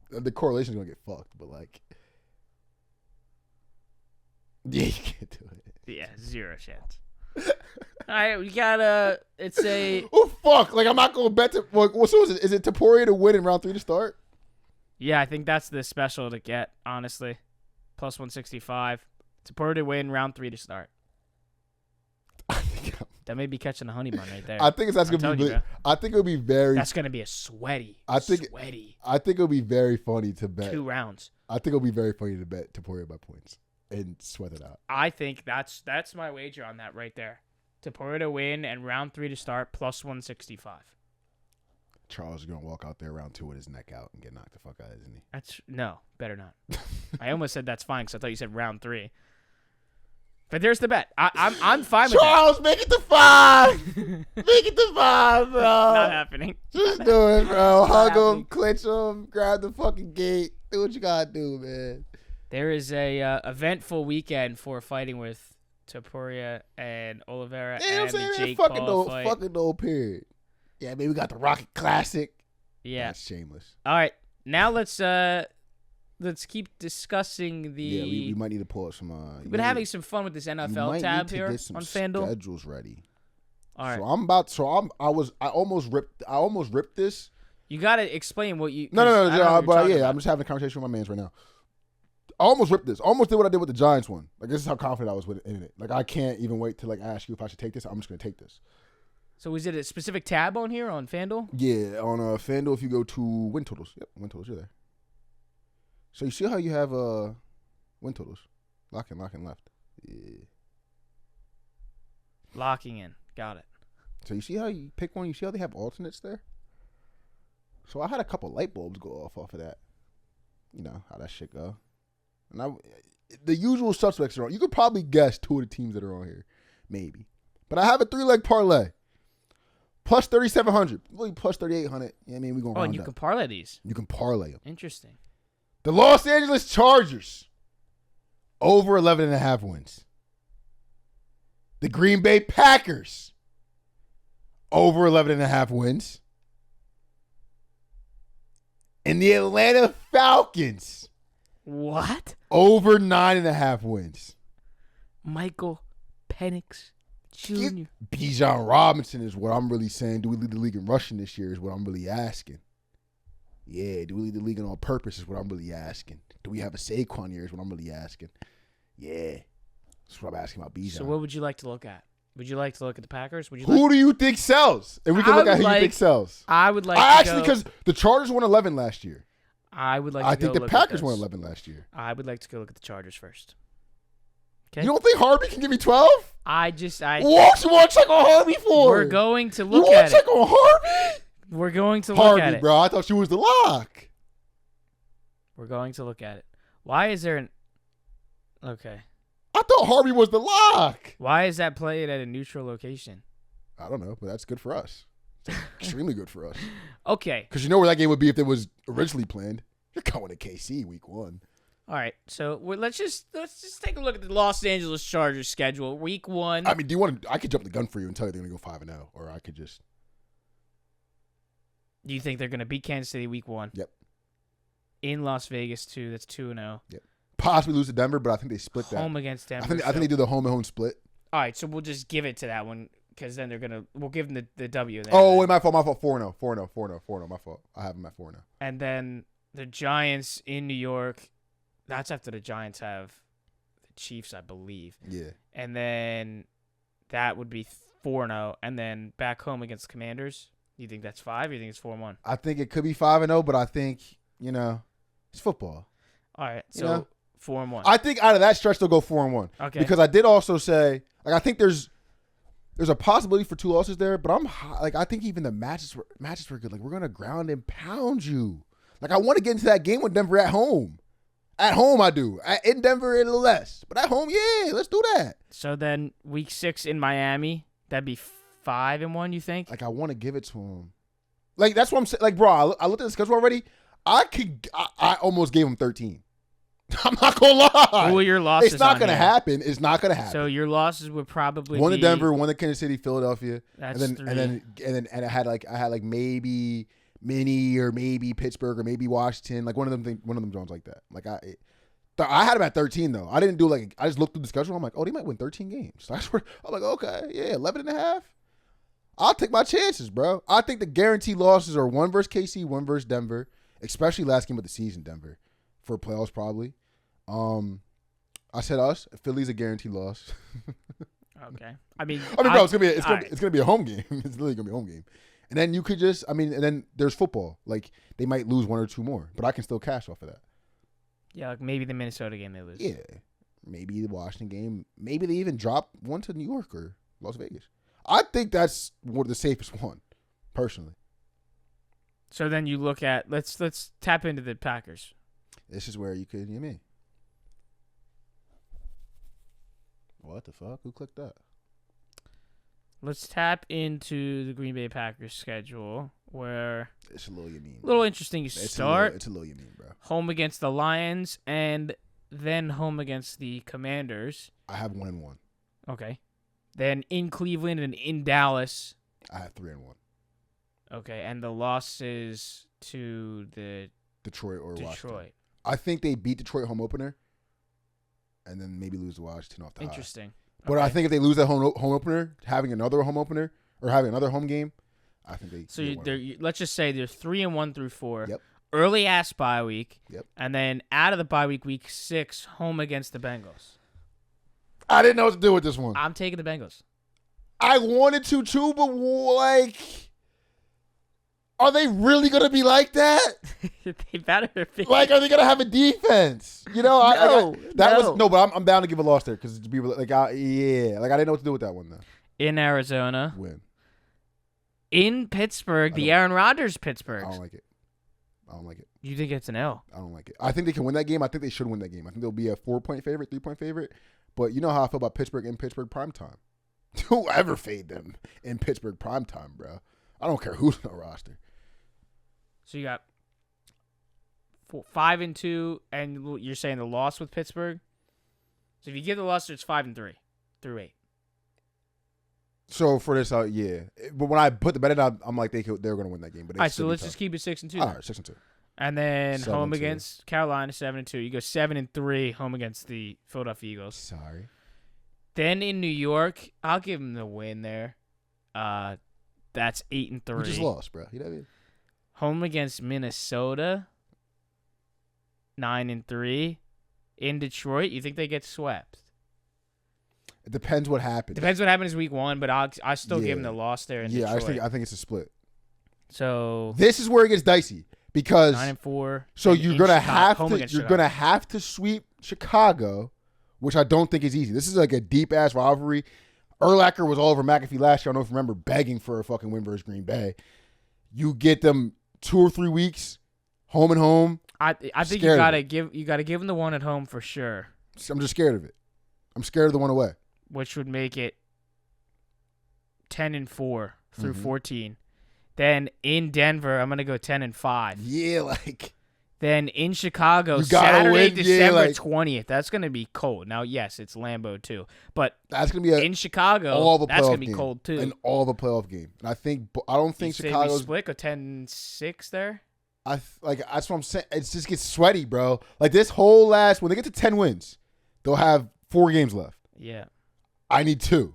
Speaker 2: The correlation's gonna get fucked, but like, yeah, you can't do it.
Speaker 1: Yeah, 0 chance. All right, we got it's a.
Speaker 2: Oh fuck! Like I'm not gonna bet to. So is it? Is it Topuria to win in round 3 to start?
Speaker 1: Yeah, I think that's the special to get. Honestly, plus 165. Topuria to win round 3 to start. That may be catching the honey bun right there.
Speaker 2: I think that's gonna be. I think it'll be very.
Speaker 1: That's gonna be a sweaty.
Speaker 2: I think it'll be very funny to bet
Speaker 1: 2 rounds.
Speaker 2: I think it'll be very funny to bet Topuria by points and sweat it out.
Speaker 1: I think that's my wager on that right there. Topuria to win and round 3 to start plus 165.
Speaker 2: Charles is gonna walk out there round 2 with his neck out and get knocked the fuck out, isn't he?
Speaker 1: No, better not. I almost said that's fine because I thought you said round 3. But there's the bet. I'm fine with
Speaker 2: Charles,
Speaker 1: that.
Speaker 2: make it to 5. Make it to 5, bro.
Speaker 1: Not happening.
Speaker 2: Just do it, bro. Hug him, clinch him, grab the fucking gate. Do what you gotta do, man.
Speaker 1: There is a eventful weekend for fighting with Topuria and Oliveira and the Jake Paul fight.
Speaker 2: Fucking old period. Yeah, maybe we got the Rocket Classic.
Speaker 1: Yeah.
Speaker 2: That's shameless.
Speaker 1: All right. Now let's keep discussing the.
Speaker 2: Yeah, we might need to pull up some.
Speaker 1: We've been having some fun with this NFL tab here on FanDuel.
Speaker 2: Schedules ready.
Speaker 1: All right.
Speaker 2: I almost ripped this.
Speaker 1: You gotta explain what you.
Speaker 2: No. But yeah, I'm just having a conversation with my mans right now. I almost ripped this. I almost did what I did with the Giants one. Like this is how confident I was in it. Like I can't even wait to like ask you if I should take this. I'm just gonna take this.
Speaker 1: So is it a specific tab on here on FanDuel?
Speaker 2: Yeah, on FanDuel if you go to win totals. Yep, win totals. You're there. So you see how you have win totals? Lock in left. Yeah.
Speaker 1: Locking in. Got it.
Speaker 2: So you see how you pick one? You see how they have alternates there? So I had a couple light bulbs go off of that. You know how that shit go. And the usual suspects are on. You could probably guess 2 of the teams that are on here. Maybe. But I have a 3-leg parlay. Plus 3,700. Really plus 3,800. Yeah, I mean, we're going to round up.
Speaker 1: And you can parlay these.
Speaker 2: You can parlay them.
Speaker 1: Interesting.
Speaker 2: The Los Angeles Chargers. Over 11.5 wins. The Green Bay Packers. Over 11.5 wins. And the Atlanta Falcons.
Speaker 1: What?
Speaker 2: Over 9.5 wins.
Speaker 1: Michael Penix Jr.
Speaker 2: Bijan Robinson is what I'm really saying. Do we lead the league in rushing this year is what I'm really asking. Yeah, do we lead the league in all purpose is what I'm really asking. Do we have a Saquon year is what I'm really asking. Yeah. That's what I'm asking about Bijan.
Speaker 1: So what would you like to look at? Would you like to look at the Packers?
Speaker 2: Who do you think sells? And we can look at who you think sells.
Speaker 1: I would like
Speaker 2: because the Chargers won 11 last year.
Speaker 1: I would like
Speaker 2: I think the Packers won 11 last year.
Speaker 1: I would like to go look at the Chargers first. Okay.
Speaker 2: You don't think Harvey can give me 12?
Speaker 1: What
Speaker 2: you want to check on Harvey for?
Speaker 1: We're going to look at it.
Speaker 2: You want to check on Harvey?
Speaker 1: We're going to look at it.
Speaker 2: Bro, I thought she was the lock.
Speaker 1: We're going to look at it. Why is there an... Okay.
Speaker 2: I thought Harvey was the lock.
Speaker 1: Why is that played at a neutral location?
Speaker 2: I don't know, but that's good for us. It's extremely good for us.
Speaker 1: Okay.
Speaker 2: Because you know where that game would be if it was originally planned. You're going to KC week 1.
Speaker 1: All right, so let's just take a look at the Los Angeles Chargers schedule. Week 1.
Speaker 2: I mean, do you want to? I could jump the gun for you and tell you they're going to go 5-0, or I could just.
Speaker 1: Do you think they're going to beat Kansas City week 1?
Speaker 2: Yep.
Speaker 1: In Las Vegas too. That's 2-0.
Speaker 2: Yep. Possibly lose to Denver, but I think they split that.
Speaker 1: Home against Denver.
Speaker 2: I think they do the home and home split.
Speaker 1: All right, so we'll just give it to that one because then we'll give them the W. Then.
Speaker 2: Oh, wait, my fault. 4-0. My fault. I have them at 4-0.
Speaker 1: And then the Giants in New York. That's after the Giants have the Chiefs, I believe.
Speaker 2: Yeah.
Speaker 1: And then that would be 4-0. And then back home against Commanders. You think that's 5? Or you think it's 4-1?
Speaker 2: I think it could be 5-0, but I think, it's football.
Speaker 1: All right, so 4-1.
Speaker 2: I think out of that stretch, they'll go 4-1.
Speaker 1: Okay.
Speaker 2: Because I did also say, I think there's a possibility for 2 losses there, but I think even the matches were good. We're going to ground and pound you. I want to get into that game with Denver at home. At home, I do. In Denver, a little less. But at home, yeah, let's do that.
Speaker 1: So then week 6 in Miami, that'd be 5-1, you think?
Speaker 2: I want to give it to him. That's what I'm saying. Bro, I looked at the schedule already. I almost gave him 13. I'm not going to lie.
Speaker 1: Who are your losses?
Speaker 2: It's not going to happen. It's not going to happen.
Speaker 1: So your losses would probably
Speaker 2: one
Speaker 1: be...
Speaker 2: to Denver, one to Kansas City, Philadelphia.
Speaker 1: That's
Speaker 2: and
Speaker 1: 3.
Speaker 2: And I had maybe Minnie or maybe Pittsburgh or maybe Washington, one of them Jones like that. I had him at 13 though. I didn't do I just looked through the schedule. I'm like, oh, they might win 13 games. So I'm like, okay, yeah, 11.5. I'll take my chances, bro. I think the guaranteed losses are 1 versus KC, 1 versus Denver, especially last game of the season, Denver, for playoffs probably. I said us. Philly's a guaranteed loss.
Speaker 1: Okay. I mean,
Speaker 2: bro, it's gonna be a home game. It's literally gonna be a home game. And then you could and then there's football. They might lose 1 or 2 more, but I can still cash off of that.
Speaker 1: Yeah, maybe the Minnesota game they lose.
Speaker 2: Yeah. Maybe the Washington game. Maybe they even drop 1 to New York or Las Vegas. I think that's one of the safest one, personally.
Speaker 1: So then you look at let's tap into the Packers.
Speaker 2: This is where you could, What the fuck? Who clicked that?
Speaker 1: Let's tap into the Green Bay Packers schedule where
Speaker 2: it's a little
Speaker 1: A little interesting to start.
Speaker 2: It's a little bro.
Speaker 1: Home against the Lions and then home against the Commanders.
Speaker 2: I have 1-1.
Speaker 1: Okay. Then in Cleveland and in Dallas.
Speaker 2: I have 3-1.
Speaker 1: Okay, and the losses to the
Speaker 2: Detroit or Washington.
Speaker 1: Detroit.
Speaker 2: I think they beat Detroit home opener, and then maybe lose to Washington off the high.
Speaker 1: Interesting.
Speaker 2: But I think if they lose that home opener, having another home opener or having another home game, I think they.
Speaker 1: So let's just say they're 3-1 through 4.
Speaker 2: Yep.
Speaker 1: Early ass bye week.
Speaker 2: Yep.
Speaker 1: And then out of the bye week 6, home against the Bengals.
Speaker 2: I didn't know what to do with this one.
Speaker 1: I'm taking the Bengals.
Speaker 2: I wanted to too, but Are they really gonna be like that?
Speaker 1: They better be.
Speaker 2: Like, are they gonna have a defense? You know, but I'm down to give a loss there because to be like, I didn't know what to do with that one though.
Speaker 1: In Arizona,
Speaker 2: win.
Speaker 1: In Pittsburgh, the Aaron Rodgers Pittsburgh.
Speaker 2: I don't like it.
Speaker 1: You think it's an L?
Speaker 2: I don't like it. I think they can win that game. I think they should win that game. I think they'll be a 4-point favorite, 3-point favorite. But you know how I feel about Pittsburgh in Pittsburgh primetime. Whoever fade them in Pittsburgh primetime, bro. I don't care who's on the roster.
Speaker 1: So you got 5-2, and you're saying the loss with Pittsburgh. So if you give the loss, it's 5-3 through 8.
Speaker 2: So for this, yeah. But when I put the bet in, I'm like they're going to win that game. But
Speaker 1: all right, so let's just keep it 6-2.
Speaker 2: All right, 6-2.
Speaker 1: And then home against Carolina, 7-2. You go 7-3 home against the Philadelphia Eagles.
Speaker 2: Sorry.
Speaker 1: Then in New York, I'll give them the win there. That's 8-3.
Speaker 2: You just lost, bro. You know what I mean?
Speaker 1: Home against Minnesota, 9-3. In Detroit, you think they get swept?
Speaker 2: It depends what happens.
Speaker 1: Depends what happens week 1, but I still give them the loss there in Detroit.
Speaker 2: I think it's a split.
Speaker 1: So
Speaker 2: this is where it gets dicey because
Speaker 1: 9-4.
Speaker 2: So you're gonna have to sweep Chicago, which I don't think is easy. This is like a deep ass rivalry. Urlacher was all over McAfee last year. I don't know if you remember begging for a fucking win versus Green Bay. You get them 2 or 3 weeks, home and home.
Speaker 1: I think you gotta give them the one at home for sure.
Speaker 2: I'm just scared of it. I'm scared of the one away,
Speaker 1: which would make it 10-4 through 14. Then in Denver, I'm gonna go 10-5.
Speaker 2: Yeah, like.
Speaker 1: Then in Chicago, Saturday, December 20th. That's gonna be cold. Now, yes, it's Lambeau too, but
Speaker 2: that's gonna be
Speaker 1: in Chicago. That's gonna be cold too.
Speaker 2: And all the playoff game. And I don't think Chicago's
Speaker 1: split a 10-6 there.
Speaker 2: That's what I'm saying. It just gets sweaty, bro. Like this whole when they get to 10 wins, they'll have 4 games left.
Speaker 1: Yeah.
Speaker 2: I need 2.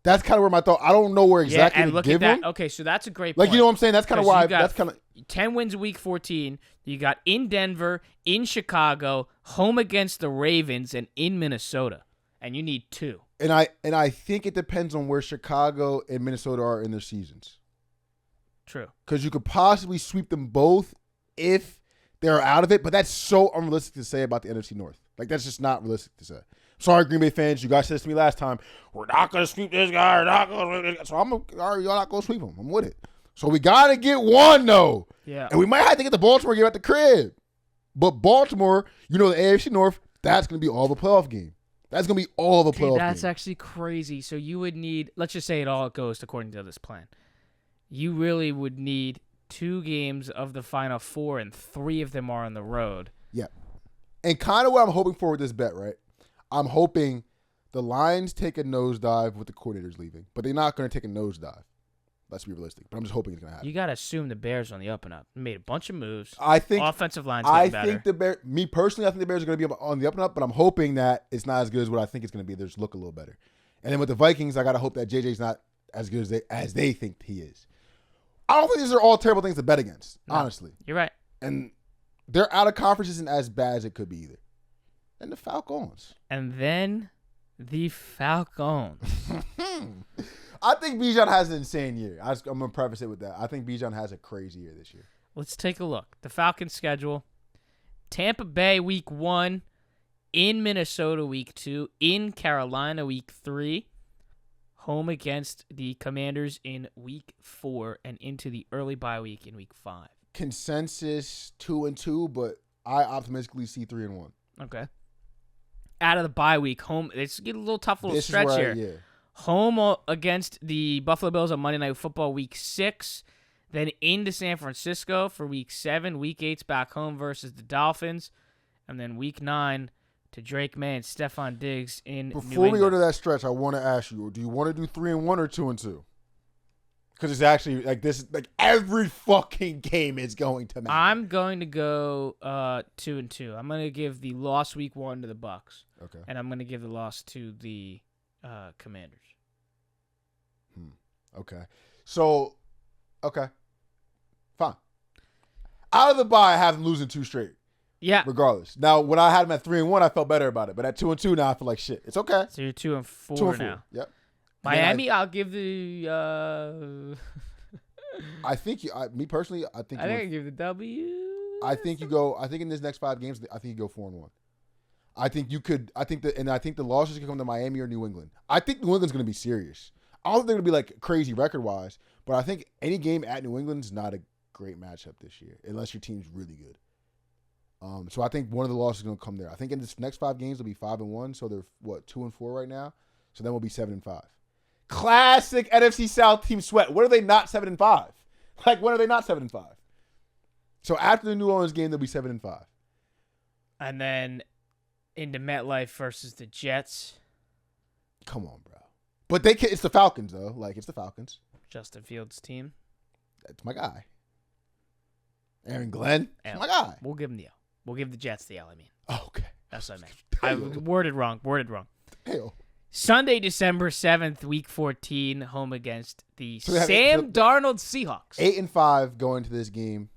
Speaker 2: That's kind of where my thought. I don't know where exactly
Speaker 1: and look
Speaker 2: to give
Speaker 1: at that.
Speaker 2: them.
Speaker 1: Okay, so that's a great point.
Speaker 2: Like, you know what I'm saying? That's kind of why. That's kind of
Speaker 1: 10 wins week 14. You got in Denver, in Chicago, home against the Ravens, and in Minnesota, and you need 2.
Speaker 2: And I think it depends on where Chicago and Minnesota are in their seasons.
Speaker 1: True.
Speaker 2: Because you could possibly sweep them both if they're out of it, but that's so unrealistic to say about the NFC North. Like, that's just not realistic to say. Sorry, Green Bay fans. You guys said this to me last time. We're not going to sweep this guy. We're not going to sweep this guy. So y'all not going to sweep him. I'm with it. So we got to get 1, though.
Speaker 1: Yeah.
Speaker 2: And we might have to get the Baltimore game at the crib. But Baltimore, the AFC North, that's going to be all the playoff game. That's going to be all the playoff game.
Speaker 1: That's actually crazy. So you would need, let's just say it all goes according to this plan. You really would need 2 games of the Final 4, and 3 of them are on the road.
Speaker 2: Yeah. And kind of what I'm hoping for with this bet, right? I'm hoping the Lions take a nosedive with the coordinators leaving, but they're not going to take a nosedive. Let's be realistic. But I'm just hoping it's going to happen.
Speaker 1: You got to assume the Bears on the up and up. Made a bunch of moves.
Speaker 2: I think
Speaker 1: offensive line's getting better.
Speaker 2: I think me personally, I think the Bears are going to be on the up and up, but I'm hoping that it's not as good as what I think it's going to be. They just look a little better. And then with the Vikings, I got to hope that JJ's not as good as they think he is. I don't think these are all terrible things to bet against, honestly.
Speaker 1: You're right.
Speaker 2: And their out of conference isn't as bad as it could be either. And the Falcons.
Speaker 1: And then the Falcons.
Speaker 2: I think Bijan has an insane year. I'm going to preface it with that. I think Bijan has a crazy year this year.
Speaker 1: Let's take a look. The Falcons schedule. Tampa Bay week 1. In Minnesota week 2. In Carolina week 3. Home against the Commanders in week 4. And into the early bye week in week 5.
Speaker 2: Consensus 2-2, but I optimistically see 3-1.
Speaker 1: Okay. Out of the bye week, home. It's a little tough stretch here.
Speaker 2: Yeah.
Speaker 1: Home against the Buffalo Bills on Monday Night Football week 6. Then into San Francisco for week 7. Week 8's back home versus the Dolphins. And then week 9 to Drake May and Stephon Diggs in New England.
Speaker 2: Before we go to that stretch, I want to ask you, do you want to do 3-1 or 2-2? Because it's actually like this, like every fucking game is going to matter.
Speaker 1: I'm going to go 2-2. I'm going to give the loss week 1 to the Bucks.
Speaker 2: Okay.
Speaker 1: And I'm going to give the loss to the Commanders.
Speaker 2: Okay. So, okay. Fine. Out of the bye, I have them losing 2 straight.
Speaker 1: Yeah.
Speaker 2: Regardless. Now, when I had them at 3-1, I felt better about it. But at 2-2 now, I feel like shit. It's okay.
Speaker 1: So you're 2-4 now.
Speaker 2: Yep.
Speaker 1: Miami, I'll give the
Speaker 2: Me personally, I think
Speaker 1: I give the W.
Speaker 2: I think in this next 5 games, I think you go 4-1. I think the losses can come to Miami or New England. I think New England's going to be serious. I don't think they're going to be like crazy record wise, but I think any game at New England's not a great matchup this year unless your team's really good. So I think one of the losses is going to come there. I think in this next 5 games they'll be 5-1, so they're 2-4 right now. So then we'll be 7-5. Classic NFC South team sweat. What are they not 7-5? Like when are they not 7-5? So after the New Orleans game, they'll be 7-5.
Speaker 1: And then into MetLife versus the Jets.
Speaker 2: Come on, bro. But it's the Falcons though. Like it's the Falcons.
Speaker 1: Justin Fields' team.
Speaker 2: That's my guy. Aaron Glenn. That's my guy.
Speaker 1: We'll give him the L. We'll give the Jets the L. I mean.
Speaker 2: Oh, okay.
Speaker 1: That's what I meant. I worded wrong.
Speaker 2: Hell.
Speaker 1: Sunday, December 7th, Week 14, home against the Sam Darnold Seahawks.
Speaker 2: 8-5 going into this game.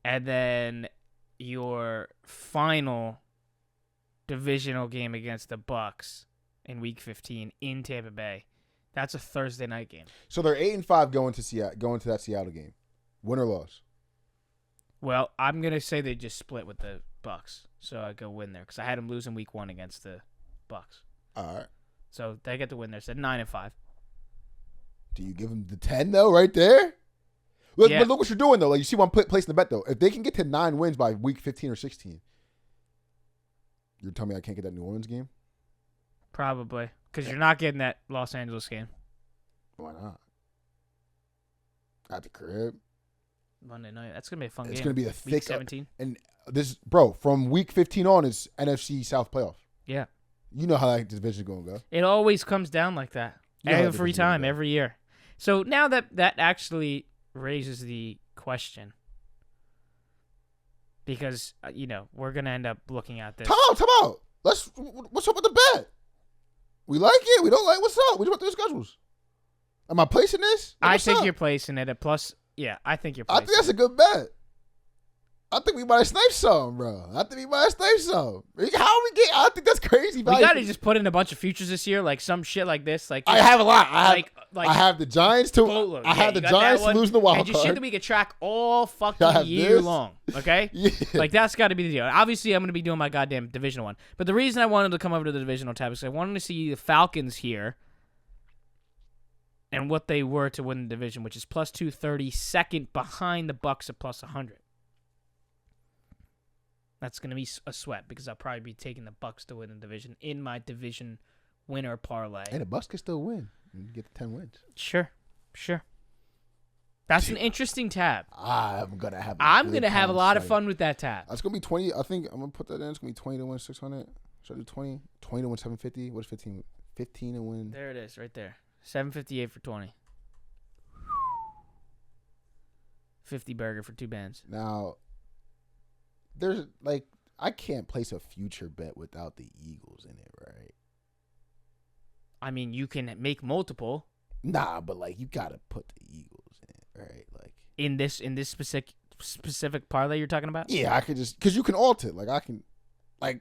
Speaker 1: And then your final divisional game against the Bucs in Week 15 in Tampa Bay. That's a Thursday night game.
Speaker 2: So they're 8-5 going to that Seattle game. Win or loss?
Speaker 1: Well, I'm gonna say they just split with the Bucs, so I go win there because I had them losing Week 1 against the Bucs.
Speaker 2: All right.
Speaker 1: So they get to win there. So 9-5.
Speaker 2: Do you give them the 10 though, right there? Look,
Speaker 1: yeah.
Speaker 2: But look what you're doing though. Like you see, one placing the bet though. If they can get to 9 wins by Week 15 or 16, you're telling me I can't get that New Orleans game?
Speaker 1: Probably because you're not getting that Los Angeles game.
Speaker 2: Why not? At the crib.
Speaker 1: Monday night. That's gonna be a fun game.
Speaker 2: It's gonna be a thick
Speaker 1: Week 17.
Speaker 2: And this, bro, from Week 15 on is NFC South playoff.
Speaker 1: Yeah.
Speaker 2: You know how that division is gonna go.
Speaker 1: It always comes down like that every time, every year. So now that actually raises the question, because we're gonna end up looking at this.
Speaker 2: Time out. What's up with the bet? We like it. We don't like. What's up? We just went through the schedules. Am I placing this?
Speaker 1: I think you're placing it at plus. Yeah, I think you're placing
Speaker 2: I think that's a good bet. I think we might have sniped some, bro. I think we might have sniped some. I think that's crazy.
Speaker 1: We got to just put in a bunch of futures this year, like some shit like this. Like
Speaker 2: I have a lot. I have the Giants to.
Speaker 1: Boatload.
Speaker 2: I have the Giants to lose the wild
Speaker 1: card. And just shit that we could track all fucking year long. Okay.
Speaker 2: Yeah.
Speaker 1: Like that's got to be the deal. Obviously, I'm going to be doing my goddamn divisional one. But the reason I wanted to come over to the divisional tab is I wanted to see the Falcons here. And what they were to win the division, which is plus 230, second behind the Bucs at plus 100. That's going to be a sweat because I'll probably be taking the Bucs to win the division in my division winner parlay.
Speaker 2: And the Bucs can still win. You get the 10 wins.
Speaker 1: Sure. That's an interesting tab.
Speaker 2: I'm gonna have
Speaker 1: a lot of fun with that tab.
Speaker 2: It's gonna be 20. I think I'm gonna put that in. It's gonna be 20 to win 600. Should I do 20? 20 to win 750. What's 15? 15 to win.
Speaker 1: There it is, right there. 758 for 20. 50 burger for 2 bands.
Speaker 2: Now, there's I can't place a future bet without the Eagles in it, right?
Speaker 1: I mean, you can make multiple.
Speaker 2: Nah, but you gotta put the Eagles in it, right?
Speaker 1: In this specific parlay you're talking about?
Speaker 2: Yeah, I could just because you can alter it. I can, we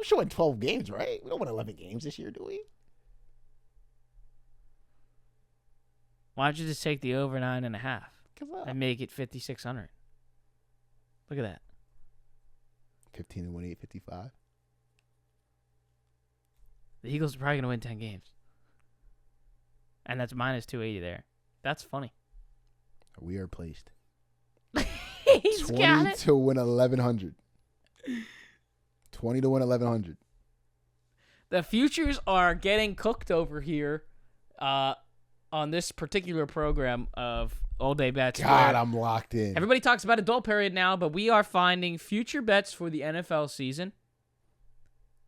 Speaker 2: should win 12 games, right? We don't win 11 games this year, do we?
Speaker 1: Why don't you just take the over 9.5 and make it 5,600? Look at that.
Speaker 2: 15 and 1, 855.
Speaker 1: The Eagles are probably gonna win 10 games, and that's minus 280 there. That's funny.
Speaker 2: We are placed.
Speaker 1: He's
Speaker 2: 20
Speaker 1: got it.
Speaker 2: to win 1,100. 20 to win 1,100.
Speaker 1: The futures are getting cooked over here. On this particular program of All Day Bets.
Speaker 2: God, I'm locked in.
Speaker 1: Everybody talks about adult period now, but we are finding future bets for the NFL season.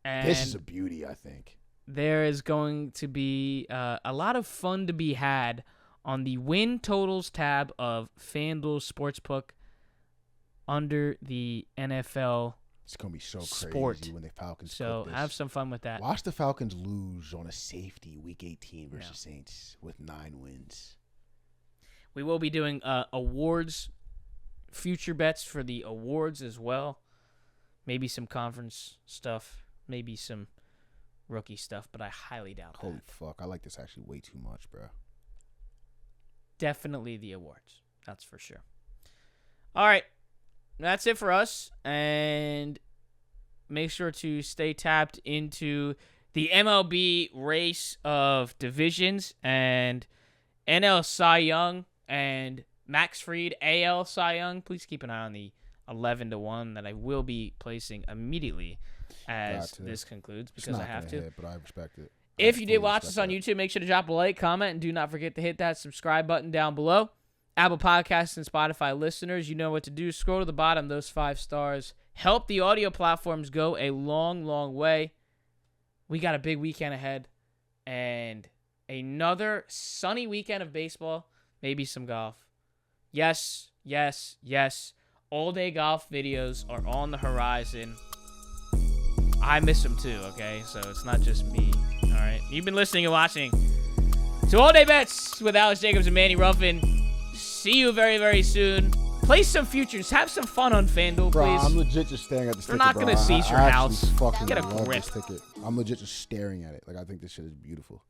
Speaker 1: And
Speaker 2: this is a beauty, I think.
Speaker 1: There is going to be a lot of fun to be had on the win totals tab of FanDuel Sportsbook under the NFL.
Speaker 2: It's going to be so
Speaker 1: sport.
Speaker 2: Crazy when the Falcons
Speaker 1: So have some fun with that.
Speaker 2: Watch the Falcons lose on a safety Week 18 versus Saints with 9 wins.
Speaker 1: We will be doing awards, future bets for the awards as well. Maybe some conference stuff. Maybe some rookie stuff, but I highly doubt that.
Speaker 2: Holy fuck. I like this actually way too much, bro.
Speaker 1: definitely the awards. That's for sure. All right. That's it for us. And make sure to stay tapped into the MLB race of divisions and NL Cy Young and Max Fried AL Cy Young. Please keep an eye on the 11-1 that I will be placing immediately as this concludes because I have to.
Speaker 2: But I respect it.
Speaker 1: If you did watch this on YouTube, make sure to drop a like, comment, and do not forget to hit that subscribe button down below. Apple Podcasts and Spotify listeners, you know what to do. Scroll to the bottom, those 5 stars. Help the audio platforms go a long, long way. We got a big weekend ahead and another sunny weekend of baseball, maybe some golf. Yes, yes, yes. All-day golf videos are on the horizon. I miss them too, okay? So it's not just me, all right? You've been listening and watching to All Day Bets with Alex Jacobs and Manny Ruffin. See you very, very soon. Play some futures. Have some fun on Fanduel,
Speaker 2: bro,
Speaker 1: please.
Speaker 2: I'm legit just staring at this ticket,
Speaker 1: We're not going to seize your house.
Speaker 2: Fucking
Speaker 1: Get a
Speaker 2: love
Speaker 1: grip.
Speaker 2: this ticket. I'm legit just staring at it. Like, I think this shit is beautiful.